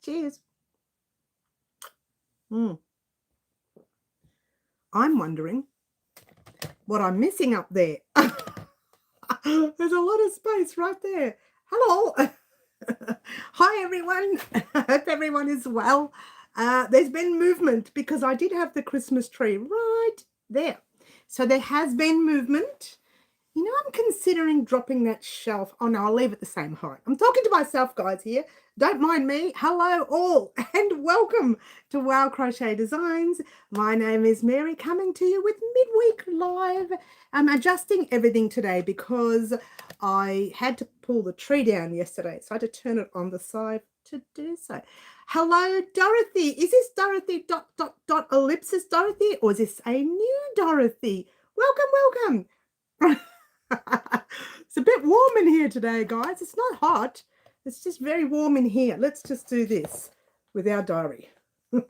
Cheers. I'm wondering what I'm missing up there. There's a lot of space right there. Hello. Hi, everyone. I hope everyone is well. There's been movement because I did have the Christmas tree right there. So there has been movement. You know, I'm considering dropping that shelf. Oh, no, I'll leave it the same height. I'm talking to myself, guys, here. Don't mind me. Hello, all, and welcome to Wow Crochet Designs. My name is Mary, coming to you with midweek live. I'm adjusting everything today because I had to pull the tree down yesterday, so I had to turn it on the side to do so. Hello, Dorothy. Is this Dorothy ... ellipsis Dorothy, or is this a new Dorothy? Welcome, welcome. It's a bit warm in here today, guys. It's not hot. It's just very warm in here. Let's just do this with our diary. It's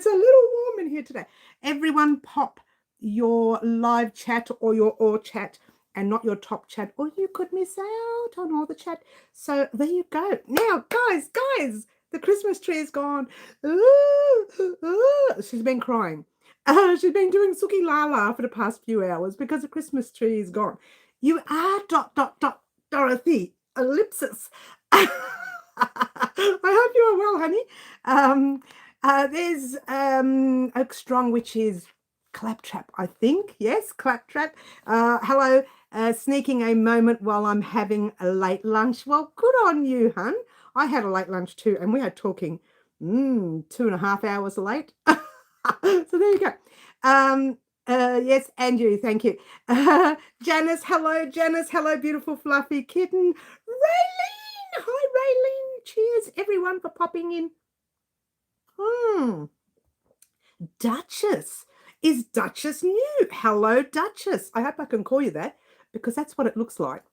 a little warm in here today. Everyone pop your live chat or your all chat and not your top chat, or you could miss out on all the chat. So there you go. Now, guys, the Christmas tree is gone. She's been crying. She's been doing Suki Lala for the past few hours because the Christmas tree is gone. You are ... Dorothy, ellipsis. I hope you are well, honey. There's Oak Strong, which is Claptrap, I think. Yes, Claptrap. Hello, sneaking a moment while I'm having a late lunch. Well, good on you, hun. I had a late lunch too, and we are talking 2.5 hours late. So there you go. Yes, Andrew, thank you. Janice, hello, beautiful fluffy kitten. Raylene, hi, Raylene. Cheers, everyone, for popping in. Duchess, is Duchess new? Hello, Duchess. I hope I can call you that because that's what it looks like.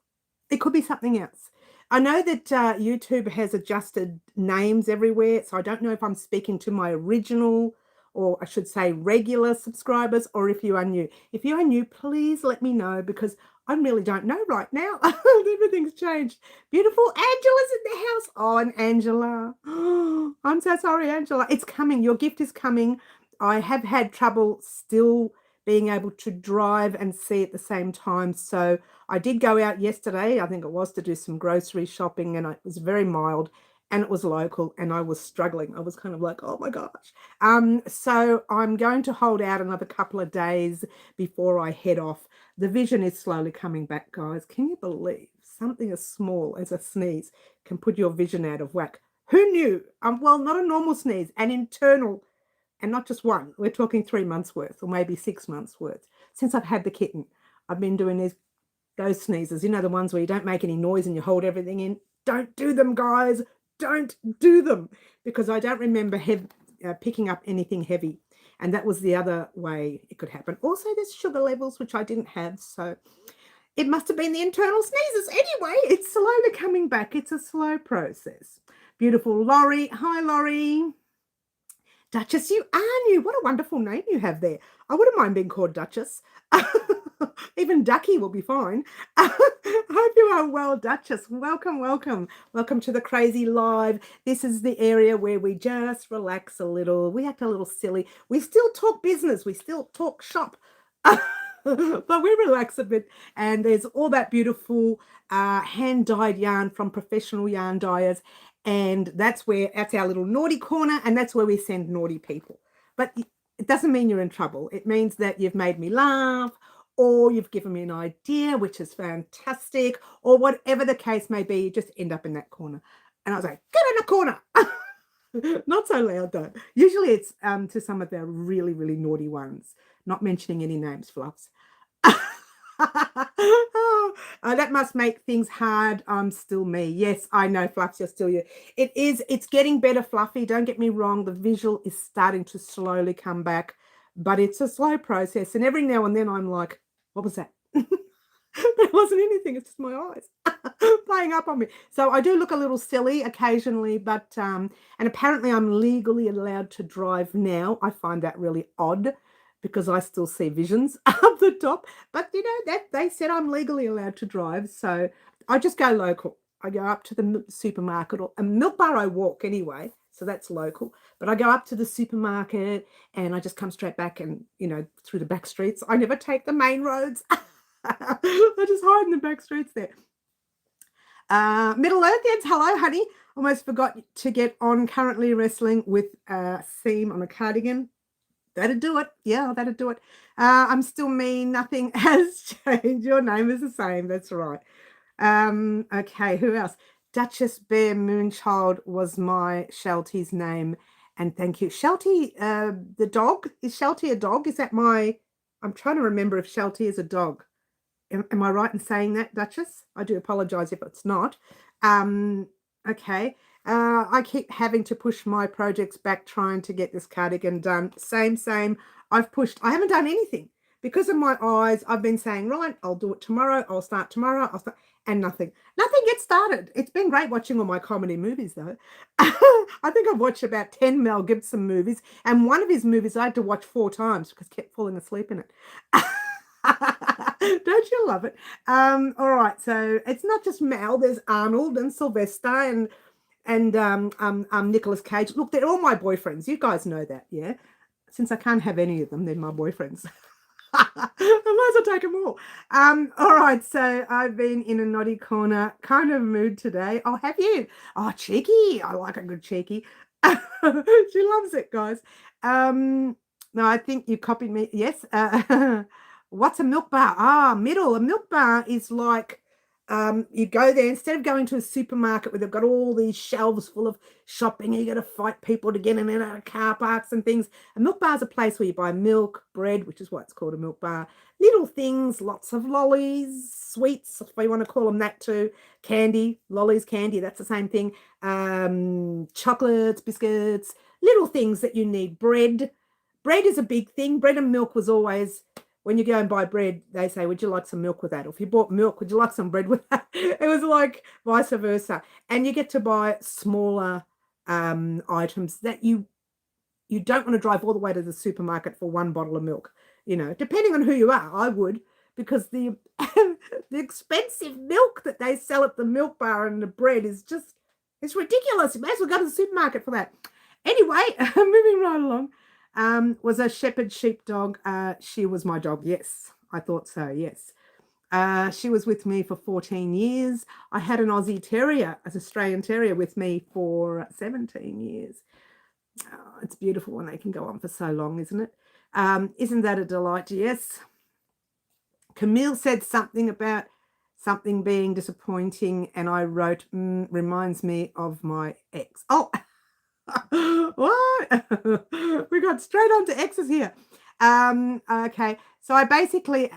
It could be something else. I know that YouTube has adjusted names everywhere, so I don't know if I'm speaking to my original, or I should say regular subscribers, or if you are new. If you are new, please let me know because I really don't know right now. Everything's changed. Beautiful Angela's in the house. Oh, and Angela. I'm so sorry, Angela. It's coming. Your gift is coming. I have had trouble still being able to drive and see at the same time. So I did go out yesterday, I think it was, to do some grocery shopping, and it was very mild and it was local and I was struggling. I was kind of like, oh my gosh. So I'm going to hold out another couple of days before I head off. The vision is slowly coming back, guys. Can you believe something as small as a sneeze can put your vision out of whack? Who knew? Well, not a normal sneeze, an internal. And not just one. We're talking 3 months worth, or maybe 6 months worth. Since I've had the kitten, I've been doing those sneezes. You know, the ones where you don't make any noise and you hold everything in. Don't do them, guys. Don't do them. Because I don't remember picking up anything heavy. And that was the other way it could happen. Also, there's sugar levels, which I didn't have. So it must have been the internal sneezes. Anyway, it's slowly coming back. It's a slow process. Beautiful Laurie. Hi, Laurie. Duchess, you are new. What a wonderful name you have there. I wouldn't mind being called Duchess. Even Ducky will be fine. I hope you are well, Duchess. Welcome, welcome. Welcome to the Crazy Live. This is the area where we just relax a little. We act a little silly. We still talk business. We still talk shop. But we relax a bit. And there's all that beautiful hand-dyed yarn from professional yarn dyers. And that's our little naughty corner, and that's where we send naughty people. But it doesn't mean you're in trouble. It means that you've made me laugh, or you've given me an idea, which is fantastic, or whatever the case may be, you just end up in that corner. And I was like, get in the corner. Not so loud, though. Usually it's to some of the really, really naughty ones, not mentioning any names, Fluffs. That must make things hard. I'm still me. Yes, I know, Fluffs, you're still you. It's getting better, Fluffy. Don't get me wrong. The visual is starting to slowly come back, but it's a slow process. And every now and then I'm like, what was that? There wasn't anything. It's just my eyes playing up on me. So I do look a little silly occasionally, but and apparently I'm legally allowed to drive now. I find that really odd, because I still see visions up the top. But, you know, that they said I'm legally allowed to drive, so I just go local. I go up to the supermarket, or a Milk Bar I walk anyway, so that's local. But I go up to the supermarket and I just come straight back and, through the back streets. I never take the main roads. I just hide in the back streets there. Middle Earthians, hello, honey. Almost forgot to get on. Currently wrestling with a seam on a cardigan. That'd do it. Yeah, that'd do it. I'm still me. Nothing has changed. Your name is the same. That's right. Okay, who else? Duchess Bear Moonchild was my Shelty's name. And thank you. Shelty, the dog. Is Shelty a dog? Is that I'm trying to remember if Shelty is a dog. Am I right in saying that, Duchess? I do apologize if it's not. Okay. I keep having to push my projects back trying to get this cardigan done. Same. I haven't done anything. Because of my eyes, I've been saying, right, I'll do it tomorrow. I'll start tomorrow. And nothing. Nothing gets started. It's been great watching all my comedy movies, though. I think I've watched about 10 Mel Gibson movies. And one of his movies I had to watch 4 times because I kept falling asleep in it. Don't you love it? All right, so it's not just Mel. There's Arnold and Sylvester and Nicolas Cage. Look, they're all my boyfriends. You guys know that, yeah? Since I can't have any of them, they're my boyfriends. I might as well take them all. All right, so I've been in a naughty corner kind of mood today. Oh, have you? Oh, cheeky. I like a good cheeky. She loves it, guys. No, I think you copied me. Yes. What's a milk bar? Middle. A milk bar is like you go there instead of going to a supermarket where they've got all these shelves full of shopping and you got to fight people to get in and out of car parks and things. A milk bar is a place where you buy milk, bread, which is why it's called a milk bar, little things, lots of lollies, sweets, if you want to call them that too, candy, lollies, candy, that's the same thing, chocolates, biscuits, little things that you need, bread. Bread is a big thing. Bread and milk was always, when you go and buy bread, they say, would you like some milk with that? Or if you bought milk, would you like some bread with that? It was like vice versa. And you get to buy smaller items that you don't want to drive all the way to the supermarket for one bottle of milk. Depending on who you are, I would, because the expensive milk that they sell at the milk bar and the bread is just, it's ridiculous. You may as well go to the supermarket for that. Anyway, moving right along. Was a shepherd sheepdog. She was my dog. Yes, I thought so. Yes. She was with me for 14 years. I had an Aussie Terrier, an Australian Terrier with me for 17 years. Oh, it's beautiful when they can go on for so long, isn't it? Isn't that a delight? Yes. Camille said something about something being disappointing, and I wrote, reminds me of my ex. Oh, what? We got straight on to X's here. Okay, so I basically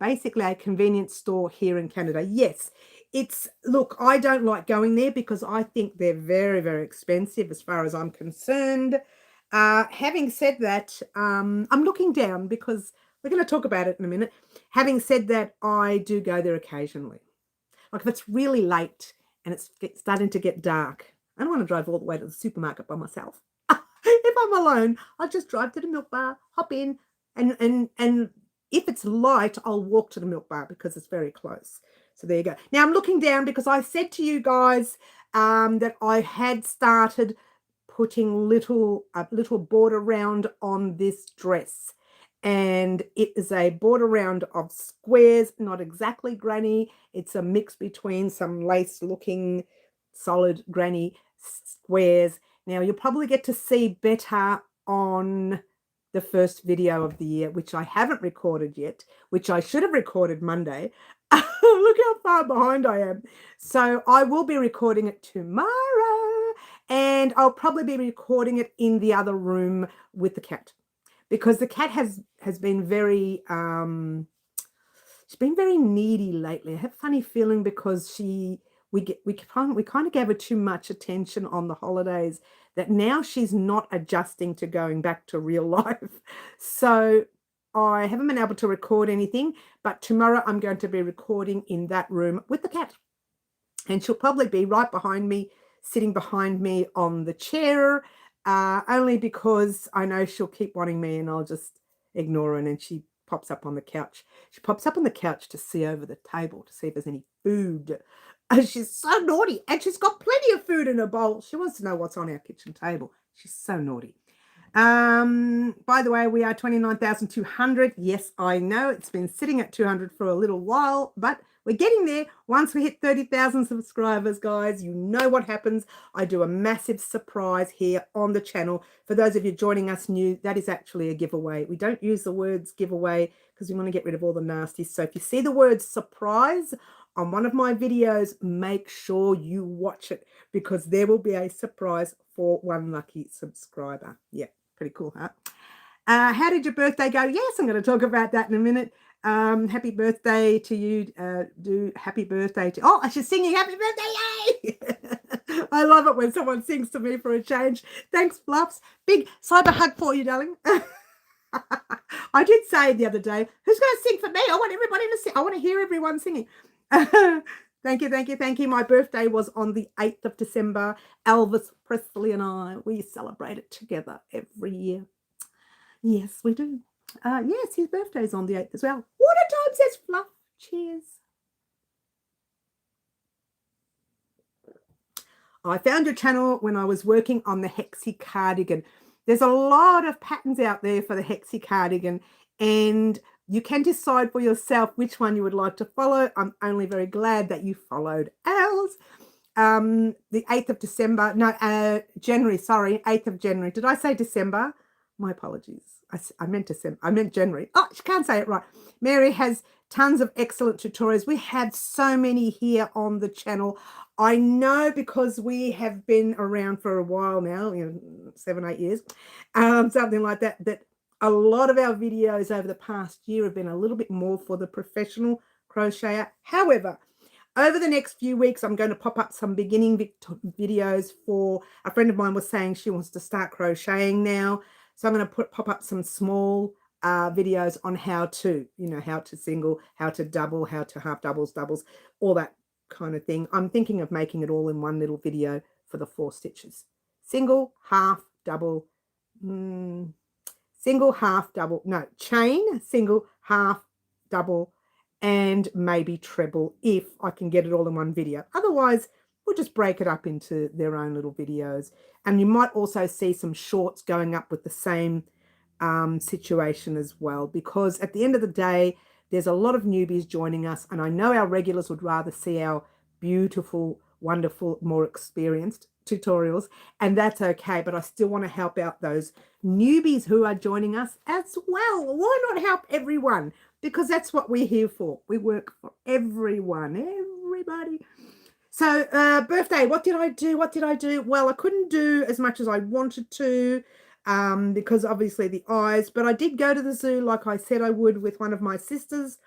basically a convenience store here in Canada. Yes, look, I don't like going there because I think they're very, very expensive as far as I'm concerned. Having said that, I'm looking down because we're going to talk about it in a minute. Having said that, I do go there occasionally. Like if it's really late and it's starting to get dark, I don't want to drive all the way to the supermarket by myself. If I'm alone, I'll just drive to the milk bar, hop in, and if it's light, I'll walk to the milk bar because it's very close. So there you go. Now I'm looking down because I said to you guys that I had started putting a little border round on this dress. And it is a border round of squares, not exactly granny. It's a mix between some lace-looking solid granny squares. Now you'll probably get to see better on the first video of the year, which I haven't recorded yet, which I should have recorded Monday. Look how far behind I am. So I will be recording it tomorrow, and I'll probably be recording it in the other room with the cat, because the cat has been very she's been very needy lately. I have a funny feeling because we kind of gave her too much attention on the holidays, that now she's not adjusting to going back to real life. So I haven't been able to record anything, but tomorrow I'm going to be recording in that room with the cat. And she'll probably be right behind me, sitting behind me on the chair, only because I know she'll keep wanting me and I'll just ignore her, and then she pops up on the couch. She pops up on the couch to see over the table to see if there's any food. And she's so naughty. And she's got plenty of food in her bowl. She wants to know what's on our kitchen table. She's so naughty. By the way, we are 29,200. Yes, I know it's been sitting at 200 for a little while, but we're getting there. Once we hit 30,000 subscribers, guys, you know what happens. I do a massive surprise here on the channel. For those of you joining us new, that is actually a giveaway. We don't use the words giveaway because we want to get rid of all the nasties. So if you see the word surprise on one of my videos, make sure you watch it because there will be a surprise for one lucky subscriber. Yeah. Pretty cool, huh? How did your birthday go? Yes, I'm going to talk about that in a minute. Happy birthday to you. Do happy birthday to... Oh, she's singing happy birthday. Yay! I love it when someone sings to me for a change. Thanks, Fluffs. Big cyber hug for you, darling. I did say the other day, who's going to sing for me? I want everybody to sing. I want to hear everyone singing. Thank you, thank you, thank you. My birthday was on the 8th of December. Elvis Presley and I, we celebrate it together every year. Yes, we do. Yes, his birthday's on the 8th as well. Water time, says Fluff. Cheers. I found your channel when I was working on the Hexie cardigan. There's a lot of patterns out there for the Hexie cardigan, and you can decide for yourself which one you would like to follow. I'm only very glad that you followed ours. The 8th of December, no, January, sorry, 8th of January. Did I say December? My apologies. I meant December. I meant January. Oh, she can't say it right. Mary has tons of excellent tutorials. We have so many here on the channel. I know because we have been around for a while now, 7, 8 years, something like that, that a lot of our videos over the past year have been a little bit more for the professional crocheter. However, over the next few weeks, I'm going to pop up some beginning videos for a friend of mine was saying she wants to start crocheting now. So I'm going to pop up some small videos on how to, how to single, how to double, how to half doubles, all that kind of thing. I'm thinking of making it all in one little video for the 4 stitches. Single, half, double, single, half, double, no, chain, single, half, double, and maybe treble if I can get it all in one video. Otherwise, we'll just break it up into their own little videos. And you might also see some shorts going up with the same situation as well, because at the end of the day, there's a lot of newbies joining us, and I know our regulars would rather see our beautiful, wonderful, more experienced tutorials, and that's okay, but I still want to help out those newbies who are joining us as well. Why not help everyone? Because that's what we're here for. We work for everyone, everybody. So birthday, what did I do? Well, I couldn't do as much as I wanted to because obviously the eyes, but I did go to the zoo like I said I would with one of my sisters.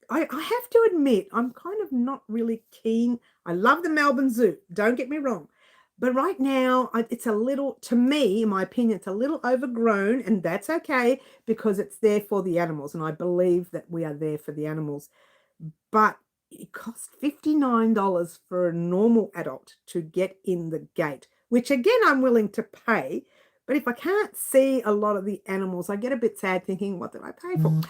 I have to admit, I'm kind of not really keen. I love the Melbourne Zoo, don't get me wrong. But right now, it's a little, to me, in my opinion, it's a little overgrown, and that's okay because it's there for the animals, and I believe that we are there for the animals. But it cost $59 for a normal adult to get in the gate, which again, I'm willing to pay. But if I can't see a lot of the animals, I get a bit sad thinking, what did I pay for?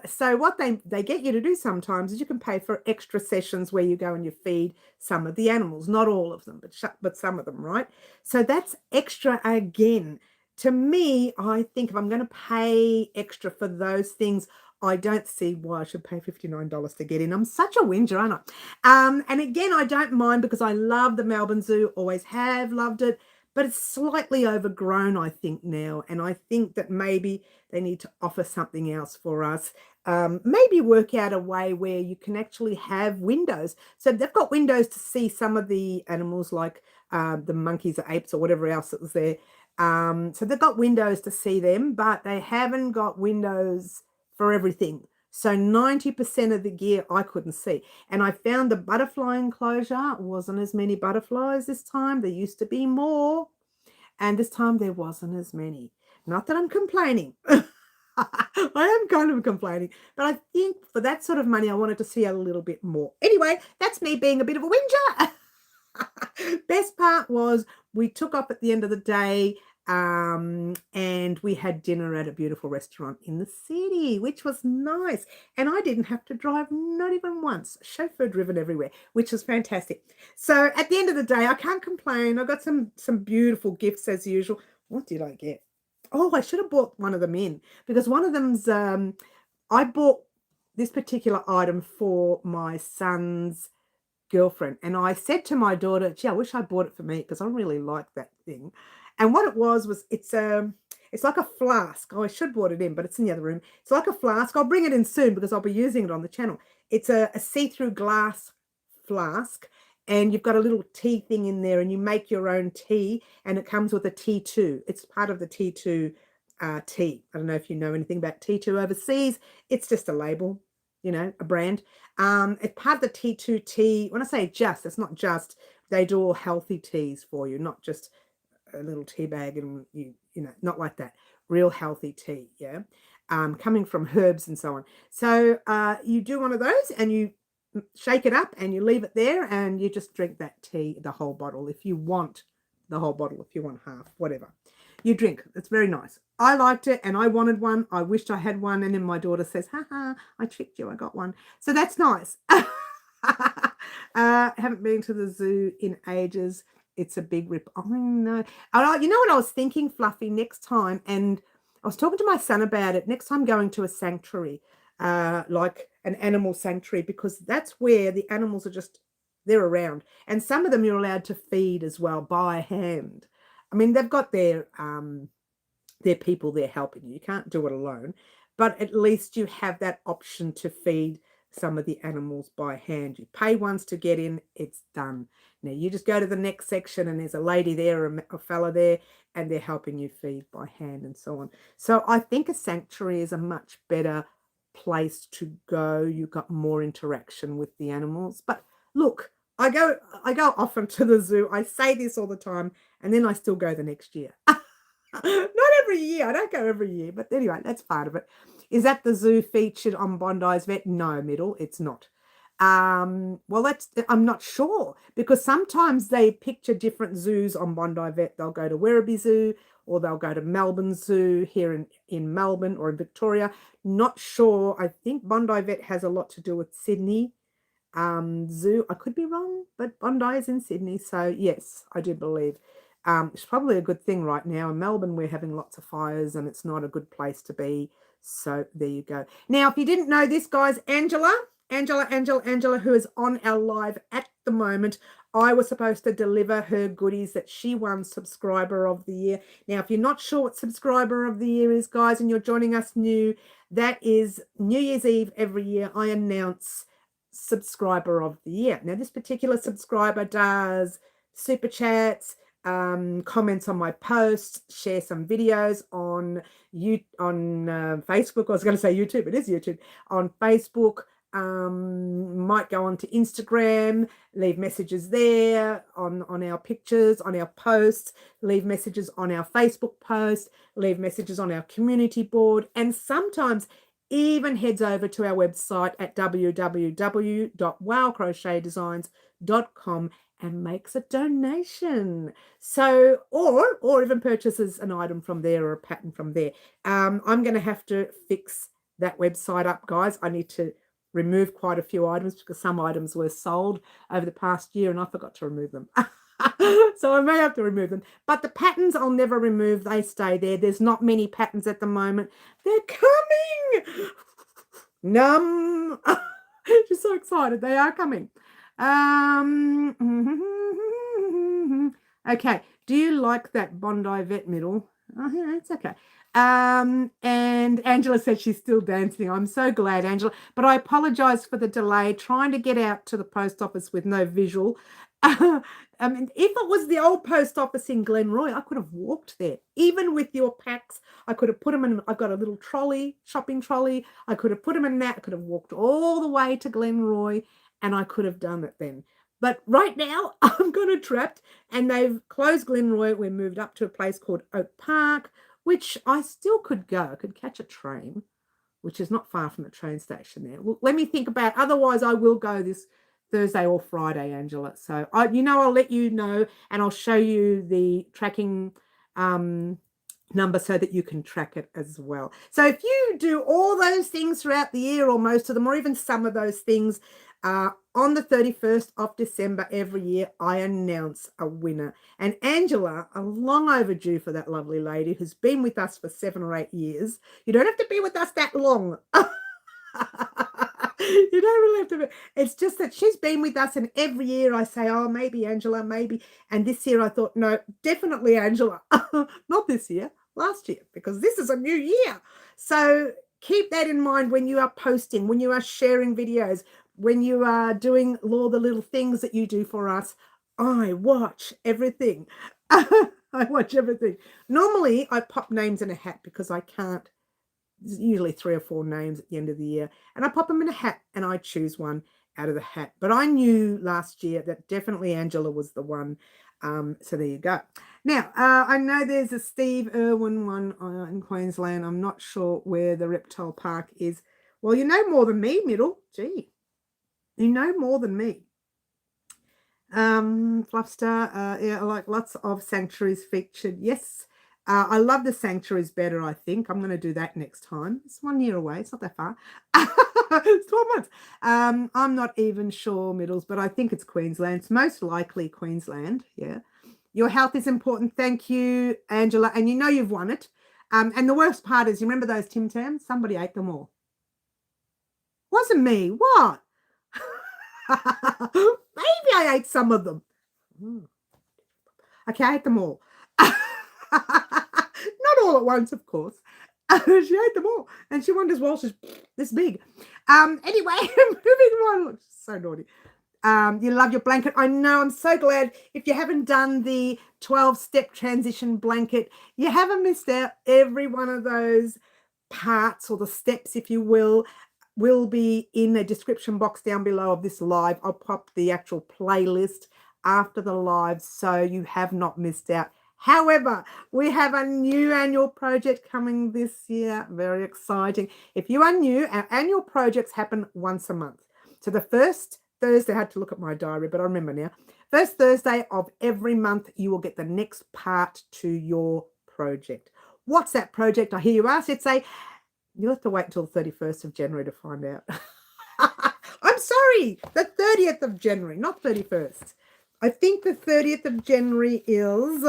So what they get you to do sometimes is you can pay for extra sessions where you go and you feed some of the animals, not all of them, but some of them, right? So that's extra again. To me, I think if I'm going to pay extra for those things, I don't see why I should pay $59 to get in. I'm such a whinger, aren't I? And again, I don't mind because I love the Melbourne Zoo, always have loved it. But it's slightly overgrown, I think, now. And I think that maybe they need to offer something else for us. Maybe work out a way where you can actually have windows. So they've got windows to see some of the animals like the monkeys or apes or whatever else that was there. So they've got windows to see them, but they haven't got windows for everything. So 90% of the gear I couldn't see. And I found the butterfly enclosure wasn't as many butterflies this time. There used to be more. And this time there wasn't as many. Not that I'm complaining. I am kind of complaining. But I think for that sort of money, I wanted to see a little bit more. Anyway, that's me being a bit of a whinger. Best part was we took off at the end of the day. And we had dinner at a beautiful restaurant in the city, which was nice. And I didn't have to drive, not even once. Chauffeur driven everywhere, which was fantastic. So at the end of the day, I can't complain. I got some beautiful gifts as usual. What did I get? Oh, I should have bought one of them in, because one of them's I bought this particular item for my son's girlfriend, and I said to my daughter, gee, I wish I bought it for me, because I really like that thing. And what it was it's like a flask. Oh, I should have brought it in, but it's in the other room. It's like a flask. I'll bring it in soon because I'll be using it on the channel. It's a see-through glass flask, and you've got a little tea thing in there, and you make your own tea, and it comes with a T2. It's part of the T2 tea. I don't know if you know anything about T2 overseas. It's just a label, you know, a brand. It's part of the T2 tea. When I say just, it's not just, they do all healthy teas for you, not just a little tea bag and you know, not like that. Real healthy tea, yeah. Coming from herbs and so on. So you do one of those and you shake it up and you leave it there and you just drink that tea, the whole bottle, if you want the whole bottle, if you want half, whatever. You drink. It's very nice. I liked it and I wanted one. I wished I had one. And then my daughter says, haha, I tricked you. I got one. So that's nice. Haven't been to the zoo in ages. It's a big rip. Oh, no. You know what I was thinking, Fluffy, next time, and I was talking to my son about it, next time going to a sanctuary, like an animal sanctuary, because that's where the animals are just, they're around. And some of them you're allowed to feed as well by hand. I mean, they've got their people there helping you. You can't do it alone, but at least you have that option to feed some of the animals by hand. You pay once to get in, it's done. Now you just go to the next section and there's a lady there or a fella there and they're helping you feed by hand and so on. So I think a sanctuary is a much better place to go. You've got more interaction with the animals. But look, I go often to the zoo. I say this all the time and then I still go the next year. Not every year. I don't go every year. But anyway, that's part of it. Is that the zoo featured on Bondi's Vet? No, Middle, it's not. Well, I'm not sure, because sometimes they picture different zoos on Bondi Vet. They'll go to Werribee Zoo or they'll go to Melbourne Zoo here in Melbourne or in Victoria. Not sure. I think Bondi Vet has a lot to do with Sydney Zoo. I could be wrong, but Bondi is in Sydney. So yes, I do believe. It's probably a good thing right now. In Melbourne, we're having lots of fires and it's not a good place to be. So there you go. Now, if you didn't know this, guys, Angela, who is on our live at the moment, I was supposed to deliver her goodies that she won Subscriber of the Year. Now, if you're not sure what Subscriber of the Year is, guys, and you're joining us new, that is New Year's Eve every year. I announce Subscriber of the Year. Now, this particular subscriber does super chats, comments on my posts, share some videos on Facebook. I was going to say YouTube. It is YouTube. On Facebook, might go on to Instagram, leave messages there on our pictures, on our posts, leave messages on our Facebook posts, leave messages on our community board, and sometimes even heads over to our website at www.wowcrochetdesigns.com and makes a donation. So, or even purchases an item from there or a pattern from there. I'm going to have to fix that website up, guys. I need to remove quite a few items because some items were sold over the past year and I forgot to remove them. So I may have to remove them. But the patterns I'll never remove. They stay there. There's not many patterns at the moment. They're coming. Num. Just so excited. They are coming. Okay. Do you like that Bondi Vet Middle? Oh, yeah, it's okay. And Angela said she's still dancing. I'm so glad, Angela. But I apologize for the delay trying to get out to the post office with no visual. I mean, if it was the old post office in Glenroy, I could have walked there. Even with your packs, I could have put them in. I've got a little trolley, shopping trolley. I could have put them in that. I could have walked all the way to Glenroy and I could have done it then. But right now, I'm kind of trapped and they've closed Glenroy. We're moved up to a place called Oak Park, which I still could go. I could catch a train, which is not far from the train station there. Well, let me think about it. Otherwise, I will go this Thursday or Friday, Angela. So, I'll let you know and I'll show you the tracking number so that you can track it as well. So if you do all those things throughout the year, or most of them, or even some of those things, on the 31st of December every year, I announce a winner. And Angela, long overdue for that lovely lady who's been with us for 7 or 8 years. You don't have to be with us that long. You don't really have to be. It's just that she's been with us, and every year I say, oh, maybe Angela, maybe. And this year I thought, no, definitely Angela. Not this year, last year, because this is a new year. So keep that in mind when you are posting, when you are sharing videos, when you are doing all the little things that you do for us. I watch everything. I watch everything. Normally I pop names in a hat because I can't. There's usually 3 or 4 names at the end of the year, and I pop them in a hat and I choose one out of the hat. But I knew last year that definitely Angela was the one. So there you go. Now, I know there's a Steve Irwin one in Queensland. I'm not sure where the reptile park is. Well, you know more than me, Middle. Gee, you know more than me. Fluffstar, yeah, like lots of sanctuaries featured. Yes. I love the sanctuaries better, I think. I'm going to do that next time. It's 1 year away. It's not that far. It's 12 months. I'm not even sure, Middles, but I think it's Queensland. It's most likely Queensland, yeah. Your health is important. Thank you, Angela. And you know you've won it. And the worst part is, you remember those Tim Tams? Somebody ate them all. Wasn't me. What? Maybe I ate some of them. Okay, I ate them all. Not all at once, of course. She ate them all, and she wonders why she's this big. Anyway, moving on. So naughty. You love your blanket. I know. I'm so glad. If you haven't done the 12-step transition blanket, you haven't missed out. Every one of those parts, or the steps, if you will be in the description box down below of this live. I'll pop the actual playlist after the live, so you have not missed out. However, we have a new annual project coming this year. Very exciting. If you are new, our annual projects happen once a month. So the first Thursday, I had to look at my diary, but I remember now. First Thursday of every month, you will get the next part to your project. What's that project? I hear you ask. You'll have to wait until the 31st of January to find out. I'm sorry, the 30th of January, not 31st. I think the 30th of January is...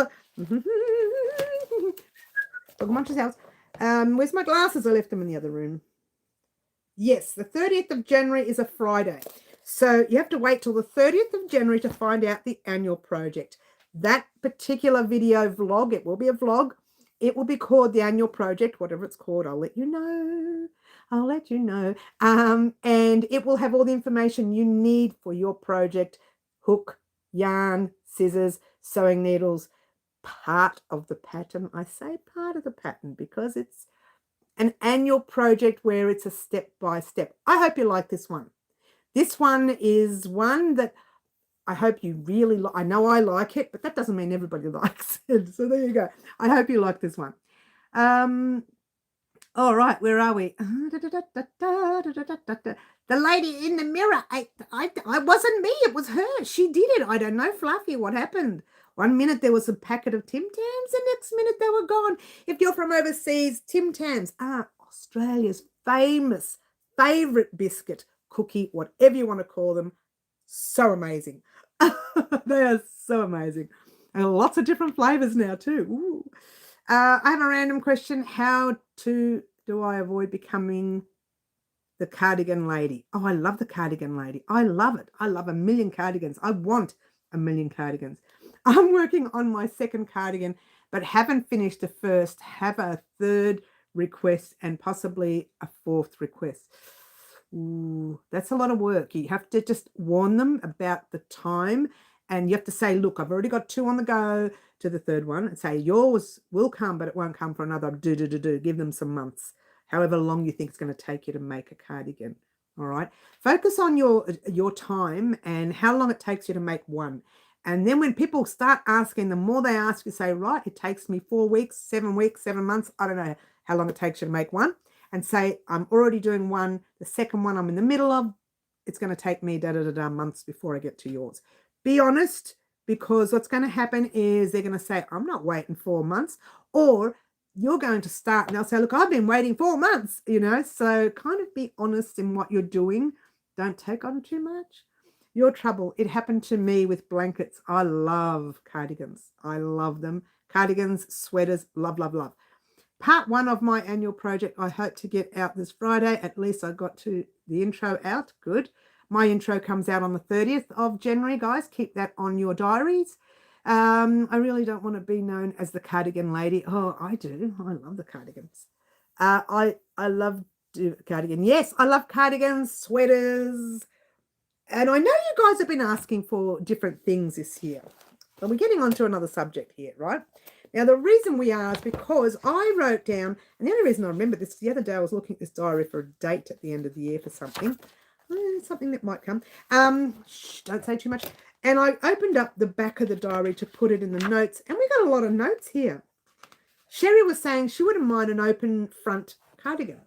Munch's house. Where's my glasses? I left them in the other room. Yes, the 30th of January is a Friday. So you have to wait till the 30th of January to find out the annual project. That particular video vlog, it will be a vlog. It will be called the annual project, whatever it's called. I'll let you know. I'll let you know. And it will have all the information you need for your project. Hook, yarn, scissors, sewing needles, part of the pattern. I say part of the pattern because it's an annual project where it's a step by step. I hope you like this one. This one is one that I hope you really like. I know I like it, but that doesn't mean everybody likes it. So there you go. I hope you like this one. All right, where are we? The lady in the mirror. I wasn't me. It was her. She did it. I don't know, Fluffy, what happened? 1 minute there was a packet of Tim Tams. The next minute they were gone. If you're from overseas, Tim Tams are Australia's favourite biscuit, cookie, whatever you want to call them. So amazing. They are so amazing. And lots of different flavours now too. Ooh. I have a random question. How do I avoid becoming the cardigan lady? Oh, I love the cardigan lady. I love it. I love a million cardigans. I want a million cardigans. I'm working on my second cardigan, but haven't finished the first. Have a third request and possibly a fourth request. Ooh, that's a lot of work. You have to just warn them about the time, and you have to say, look, I've already got 2 on the go to the third one, and say yours will come, but it won't come for another Give them some months, however long you think it's going to take you to make a cardigan. All right. Focus on your time and how long it takes you to make one. And then when people start asking, the more they ask, you say, right, it takes me 4 weeks, 7 weeks, 7 months. I don't know how long it takes you to make one. And say, I'm already doing one. The second one I'm in the middle of. It's going to take me months before I get to yours. Be honest. because what's going to happen is they're going to say, I'm not waiting 4 months, or you're going to start and they'll say, look, I've been waiting 4 months, you know. So kind of be honest in what you're doing. Don't take on too much. Your trouble. It happened to me with blankets. I love cardigans. I love them. Cardigans, sweaters, love, love, love. Part 1 of my annual project I hope to get out this Friday. At least I got to the intro out. Good. My intro comes out on the 30th of January, guys. Keep that on your diaries. I really don't want to be known as the cardigan lady. Oh, I do. I love the cardigans. I love cardigan. Yes, I love cardigans, sweaters. And I know you guys have been asking for different things this year. And we're getting on to another subject here, right? Now, the reason we are is because I wrote down, and the only reason I remember this, the other day I was looking at this diary for a date at the end of the year for something. Something that might come. Shh, don't say too much. And I opened up the back of the diary to put it in the notes, and we got a lot of notes here. Sherry was saying she wouldn't mind an open front cardigan.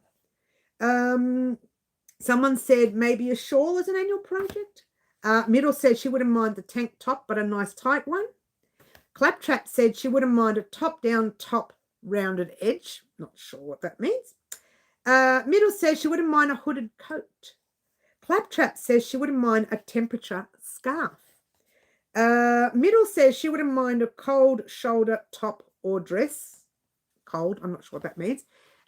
Someone said maybe a shawl as an annual project. Middle said she wouldn't mind the tank top, but a nice tight one. Claptrap said she wouldn't mind a top-down top rounded edge. Not sure what that means. Middle says she wouldn't mind a hooded coat. Claptrap says she wouldn't mind a temperature scarf. Middle says she wouldn't mind a cold shoulder top or dress. Cold, I'm not sure what that means.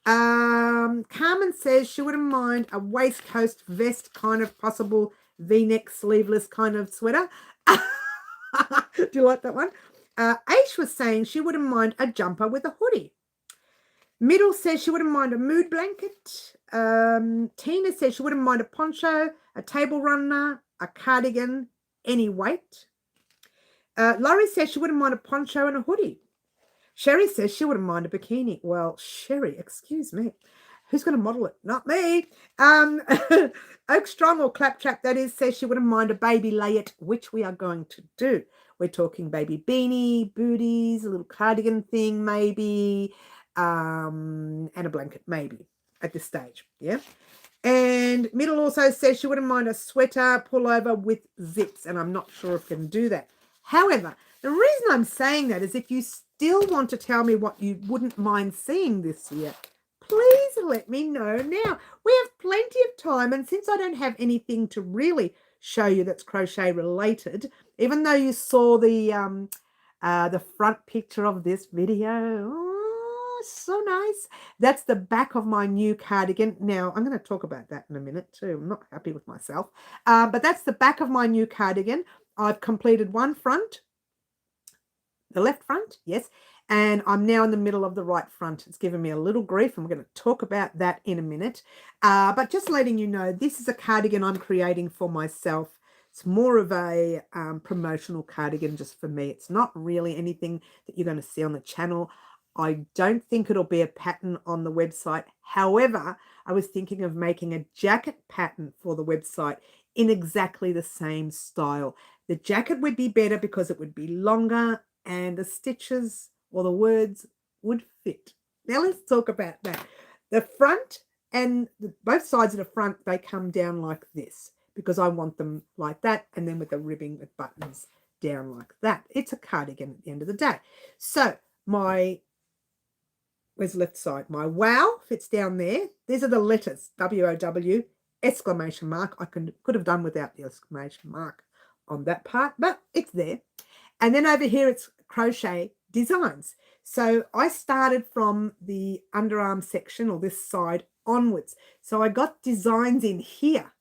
Carmen says she wouldn't mind a waistcoat vest, kind of possible V-neck sleeveless kind of sweater. Do you like that one? Aish was saying she wouldn't mind a jumper with a hoodie. Middle says she wouldn't mind a mood blanket. Tina says she wouldn't mind a poncho, a table runner, a cardigan, any weight. Laurie says she wouldn't mind a poncho and a hoodie. Sherry says she wouldn't mind a bikini. Well, Sherry, excuse me. Who's going to model it? Not me. Oak Strong, or Claptrap, that is, says she wouldn't mind a baby layette, which we are going to do. We're talking baby beanie, booties, a little cardigan thing maybe, and a blanket maybe at this stage, yeah? And Middle also says she wouldn't mind a sweater pullover with zips, and I'm not sure if we can do that. However, the reason I'm saying that is if you still want to tell me what you wouldn't mind seeing this year, please let me know now. We have plenty of time, and since I don't have anything to really show you that's crochet related, even though you saw the front picture of this video, oh, so nice. That's the back of my new cardigan. Now, I'm going to talk about that in a minute too. I'm not happy with myself. But that's the back of my new cardigan. I've completed one front, the left front, yes, and I'm now in the middle of the right front. It's given me a little grief, and we're going to talk about that in a minute. But just letting you know, this is a cardigan I'm creating for myself. It's more of a promotional cardigan just for me. It's not really anything that you're going to see on the channel. I don't think it'll be a pattern on the website. However, I was thinking of making a jacket pattern for the website in exactly the same style. The jacket would be better because it would be longer and the stitches or the words would fit. Now let's talk about that. The front and both sides of the front, they come down like this because I want them like that, and then with the ribbing with buttons down like that. It's a cardigan at the end of the day. So my, where's the left side? My wow fits down there. These are the letters, W-O-W, exclamation mark. I could have done without the exclamation mark on that part, but it's there. And then over here, it's Crochet Designs. So I started from the underarm section, or this side, onwards. So I got designs in here,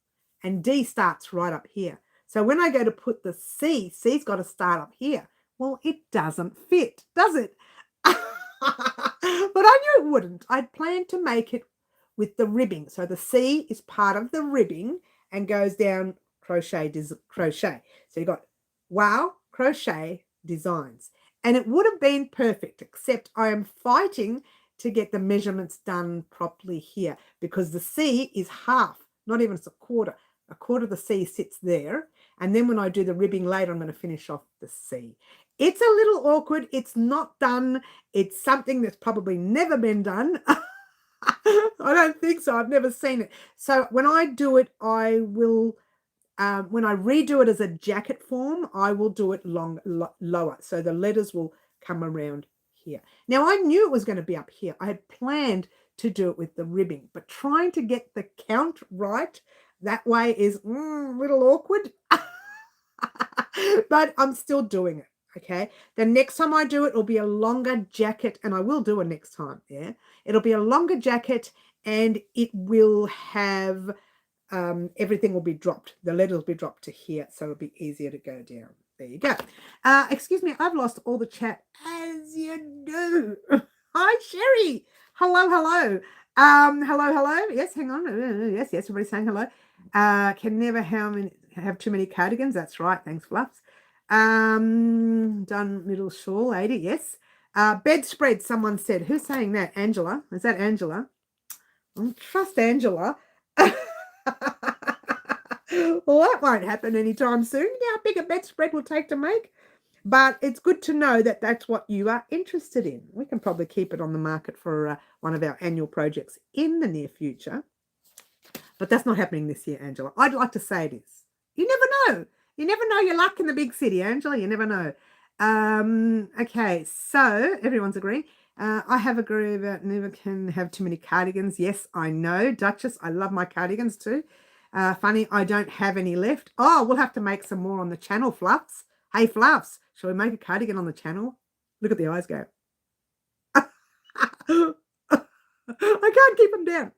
and D starts right up here. So when I go to put the C, C's got to start up here. Well, it doesn't fit, does it? But I knew it wouldn't. I'd planned to make it with the ribbing. So the C is part of the ribbing and goes down crochet. So you got wow, Crochet Designs. And it would have been perfect, except I am fighting to get the measurements done properly here because the C is half, not even a quarter. A quarter of the C sits there. And then when I do the ribbing later, I'm going to finish off the C. It's a little awkward. It's not done. It's something that's probably never been done. I don't think so. I've never seen it. So when I do it, I will when I redo it as a jacket form, I will do it lower. So the letters will come around here. Now, I knew it was going to be up here. I had planned to do it with the ribbing, but trying to get the count right that way is a little awkward. But I'm still doing it. Okay. The next time I do it, it'll be a longer jacket, and I will do it next time. Yeah. It'll be a longer jacket, and it will have everything will be dropped. The letters will be dropped to here, so it'll be easier to go down. There you go. Excuse me, I've lost all the chat, as you do. Hi, Sherry. Hello, hello. Hello. Yes, hang on. Yes, everybody's saying hello. Can never have too many cardigans. That's right. Thanks, Fluffs. Done middle shawl, lady. Yes. Bedspread, someone said. Who's saying that? Angela. Is that Angela? I trust Angela. Well, that won't happen anytime soon. How big a bedspread will take to make? But it's good to know that that's what you are interested in. We can probably keep it on the market for one of our annual projects in the near future. But that's not happening this year, Angela. I'd like to say it is. You never know. You never know your luck in the big city, Angela. You never know. Okay, so everyone's agreeing. I have agreed about never can have too many cardigans. Yes, I know. Duchess, I love my cardigans too. Funny, I don't have any left. Oh, we'll have to make some more on the channel, Fluffs. Hey, Fluffs, shall we make a cardigan on the channel? Look at the eyes go. I can't keep them down.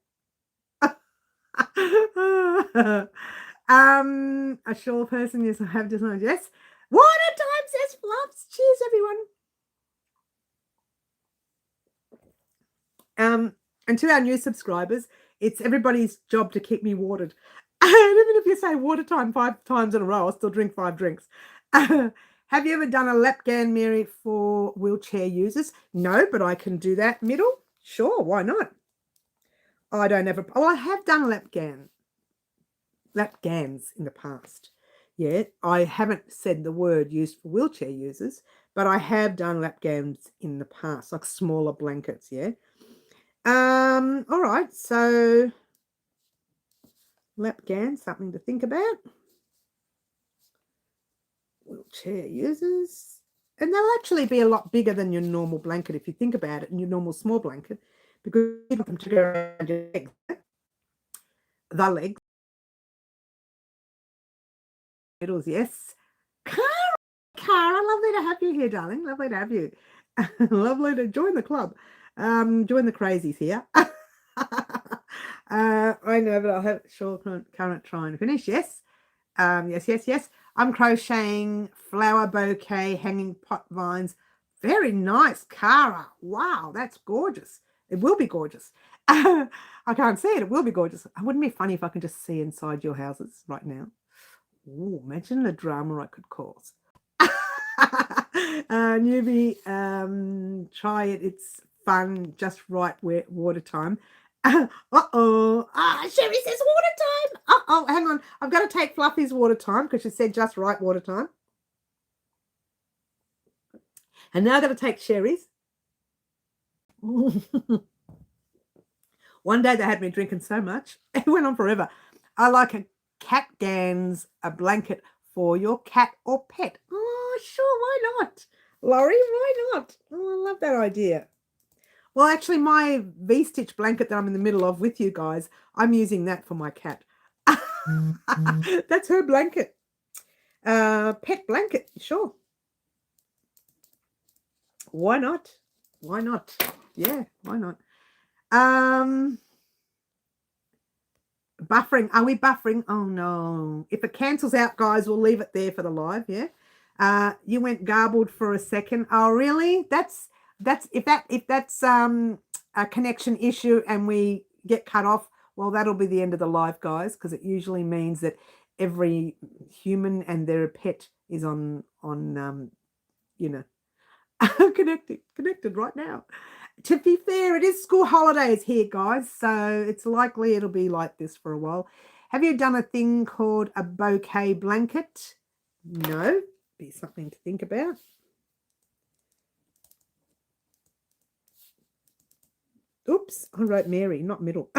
A shawl person, yes, I have designed. Yes. Water time, says Fluffs. Cheers, everyone. And to our new subscribers, it's everybody's job to keep me watered. And even if you say water time 5 times in a row, I'll still drink 5 drinks. Have you ever done a lap gown, Mary, for wheelchair users? No, but I can do that middle. Sure, why not? I don't ever. Oh, I have done lap gowns in the past. Yeah, I haven't said the word used for wheelchair users, but I have done lap gowns in the past, like smaller blankets. Yeah. All right, so lap gown, something to think about. Wheelchair users, and they'll actually be a lot bigger than your normal blanket if you think about it, and your normal small blanket, because you want them to go around your legs. The legs. Middles, yes. Cara, lovely to have you here, darling. Lovely to have you. Lovely to join the club. Join the crazies here. I know, but I'll have sure current trying to finish. Yes. Yes. I'm crocheting flower bouquet, hanging pot vines. Very nice, Cara. Wow, that's gorgeous. It will be gorgeous. I can't see it. It will be gorgeous. It wouldn't be funny if I can just see inside your houses right now. Ooh, imagine the drama I could cause. Newbie, try it. It's fun. Just right water time. Uh-oh. Sherry says water time. Uh-oh, hang on. I've got to take Fluffy's water time because she said just right water time. And now I've got to take Sherry's. One day they had me drinking so much. It went on forever. I like a cat gans, a blanket for your cat or pet. Oh, sure, why not? Laurie, why not? Oh, I love that idea. Well, actually, my V-stitch blanket that I'm in the middle of with you guys, I'm using that for my cat. That's her blanket. Pet blanket, sure. Why not? Why not? Yeah, why not? Buffering. Are we buffering? Oh, no. If it cancels out, guys, we'll leave it there for the live, yeah? You went garbled for a second. Oh, really? That's if that's a connection issue and we get cut off, well, that'll be the end of the live, guys, because it usually means that every human and their pet is on you know, connected right now. To be fair, it is school holidays here, guys, so it's likely it'll be like this for a while. Have you done a thing called a bouquet blanket? No, be something to think about. Oops, I wrote Mary, not Middle.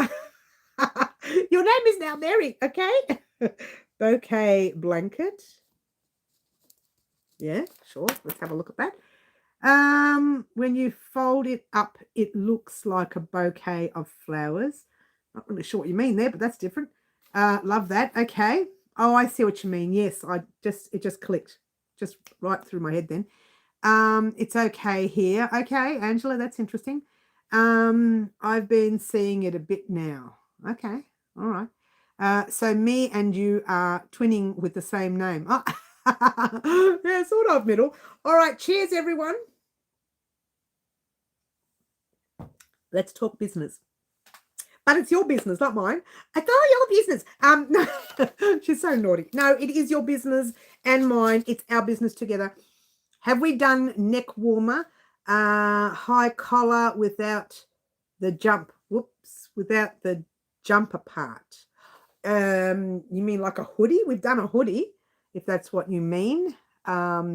Your name is now Mary, okay? Bouquet Blanket. Yeah, sure. Let's have a look at that. When you fold it up, it looks like a bouquet of flowers. Not really sure what you mean there, but that's different. Love that. Okay. Oh, I see what you mean. Yes, it just clicked. Just right through my head then. It's okay here. Okay, Angela, that's interesting. I've been seeing it a bit now. Okay, all right. So me and you are twinning with the same name. Oh. Yeah, sort of middle. All right, cheers, everyone. Let's talk business. But it's your business, not mine. It's all your business. No, she's so naughty. No, it is your business and mine. It's our business together. Have we done neck warmer, high collar without the jump? Whoops, without the jumper part. You mean like a hoodie? We've done a hoodie, if that's what you mean.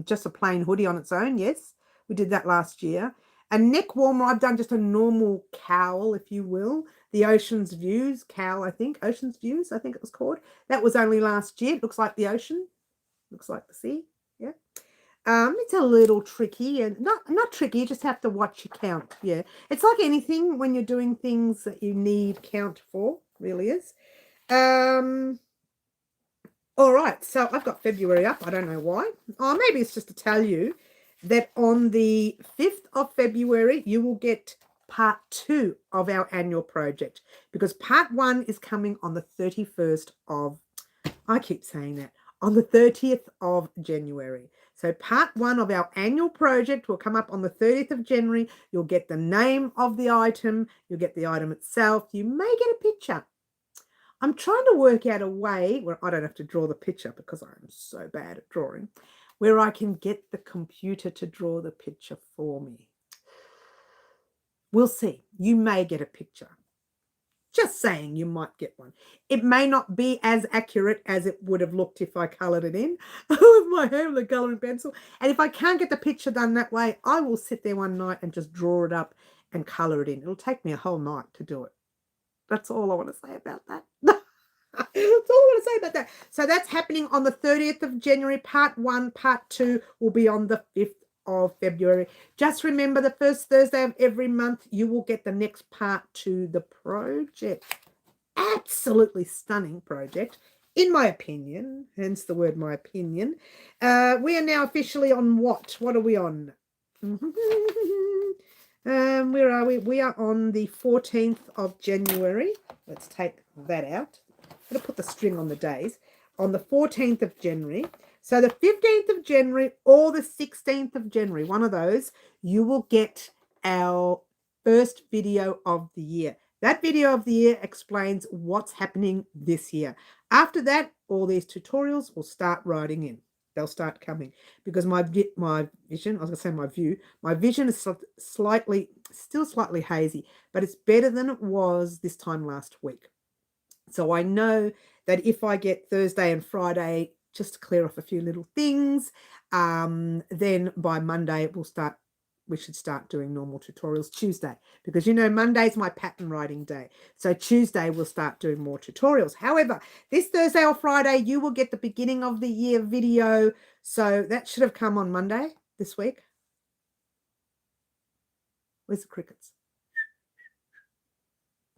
Just a plain hoodie on its own. Yes, we did that last year. A neck warmer, I've done just a normal cowl, if you will. The Ocean's Views cowl, I think. Ocean's Views, I think it was called. That was only last year. It looks like the ocean. Looks like the sea. Yeah. It's a little tricky and not tricky. You just have to watch your count. Yeah. It's like anything when you're doing things that you need count for. Really is. All right. So I've got February up. I don't know why. Oh, maybe it's just to tell you that on the 5th of February, you will get part 2 of our annual project, because part 1 is coming on the 31st of, I keep saying that, on the 30th of January. So part 1 of our annual project will come up on the 30th of January. You'll get the name of the item. You'll get the item itself. You may get a picture. I'm trying to work out a way where I don't have to draw the picture, because I'm so bad at drawing, where I can get the computer to draw the picture for me. We'll see. You may get a picture. Just saying, you might get one. It may not be as accurate as it would have looked if I coloured it in with my hand with a colouring pencil. And if I can't get the picture done that way, I will sit there one night and just draw it up and colour it in. It'll take me a whole night to do it. That's all I want to say about that. That's all I want to say about that. So that's happening on the 30th of January. Part 1, part 2 will be on the 5th of February. Just remember, the first Thursday of every month, you will get the next part to the project. Absolutely stunning project, in my opinion, hence the word my opinion. We are now officially on what? What are we on? Where are we? We are on the 14th of January. Let's take that out. I'm going to put the string on the days. On the 14th of January. So the 15th of January or the 16th of January, one of those, you will get our first video of the year. That video of the year explains what's happening this year. After that, all these tutorials will start riding in. They'll start coming, because my vision, I was going to say my vision is still slightly hazy, but it's better than it was this time last week. So I know that if I get Thursday and Friday just to clear off a few little things, then by Monday we should start doing normal tutorials. Tuesday, because Monday's my pattern writing day. So Tuesday we'll start doing more tutorials. However, this Thursday or Friday, you will get the beginning of the year video. So that should have come on Monday this week. Where's the crickets?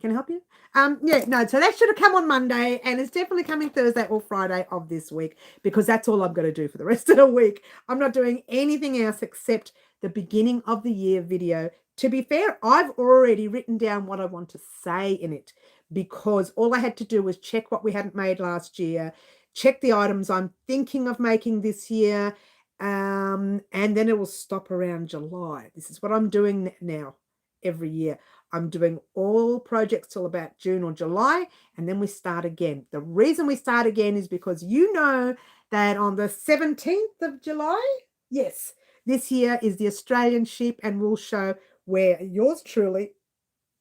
Can I help you? Yeah, no, so that should have come on Monday, and it's definitely coming Thursday or Friday of this week, because that's all I'm going to do for the rest of the week. I'm not doing anything else except the beginning of the year video. To be fair, I've already written down what I want to say in it, because all I had to do was check what we hadn't made last year, check the items I'm thinking of making this year, and then it will stop around July. This is what I'm doing now every year. I'm doing all projects till about June or July, and then we start again. The reason we start again is because that on the 17th of July, yes, this year is the Australian Sheep and Wool Show, where yours truly,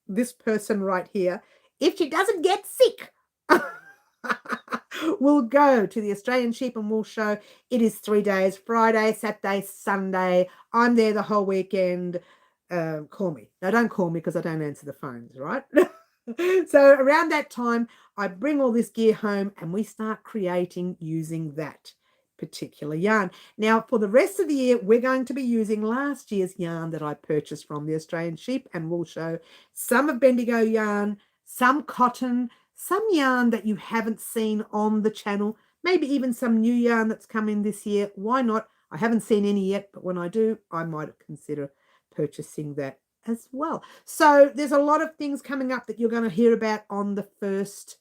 this person right here, if she doesn't get sick, will go to the Australian Sheep and Wool Show. It is 3 days, Friday, Saturday, Sunday. I'm there the whole weekend. Call me. No, don't call me, because I don't answer the phones, right? So around that time, I bring all this gear home and we start creating using that particular yarn. Now, for the rest of the year, we're going to be using last year's yarn that I purchased from the Australian Sheep and Wool Show. Some of Bendigo yarn, some cotton, some yarn that you haven't seen on the channel, maybe even some new yarn that's come in this year. Why not? I haven't seen any yet, but when I do, I might consider purchasing that as well. So there's a lot of things coming up that you're going to hear about on the first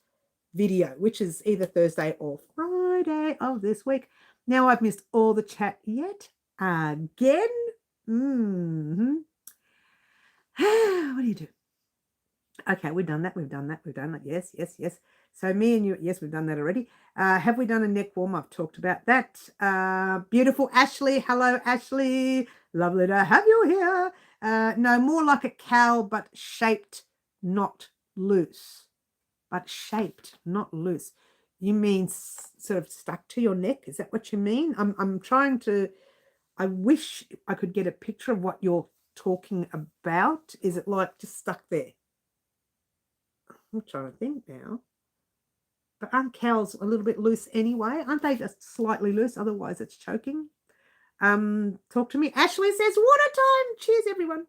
video, which is either Thursday or Friday of this week. Now I've missed all the chat yet again. What do you do? Okay, we've done that. We've done that. We've done that. Yes, yes, yes. So me and you, yes, we've done that already. Have we done a neck warm? I've talked about that. Beautiful Ashley. Hello, Ashley. Lovely to have you here. No, more like a cowl, but shaped, not loose. But shaped, not loose. You mean sort of stuck to your neck? Is that what you mean? I'm trying to, I wish I could get a picture of what you're talking about. Is it like just stuck there? I'm trying to think now. But aren't cowls a little bit loose anyway? Aren't they just slightly loose? Otherwise it's choking. Talk to me. Ashley says, water time. Cheers, everyone.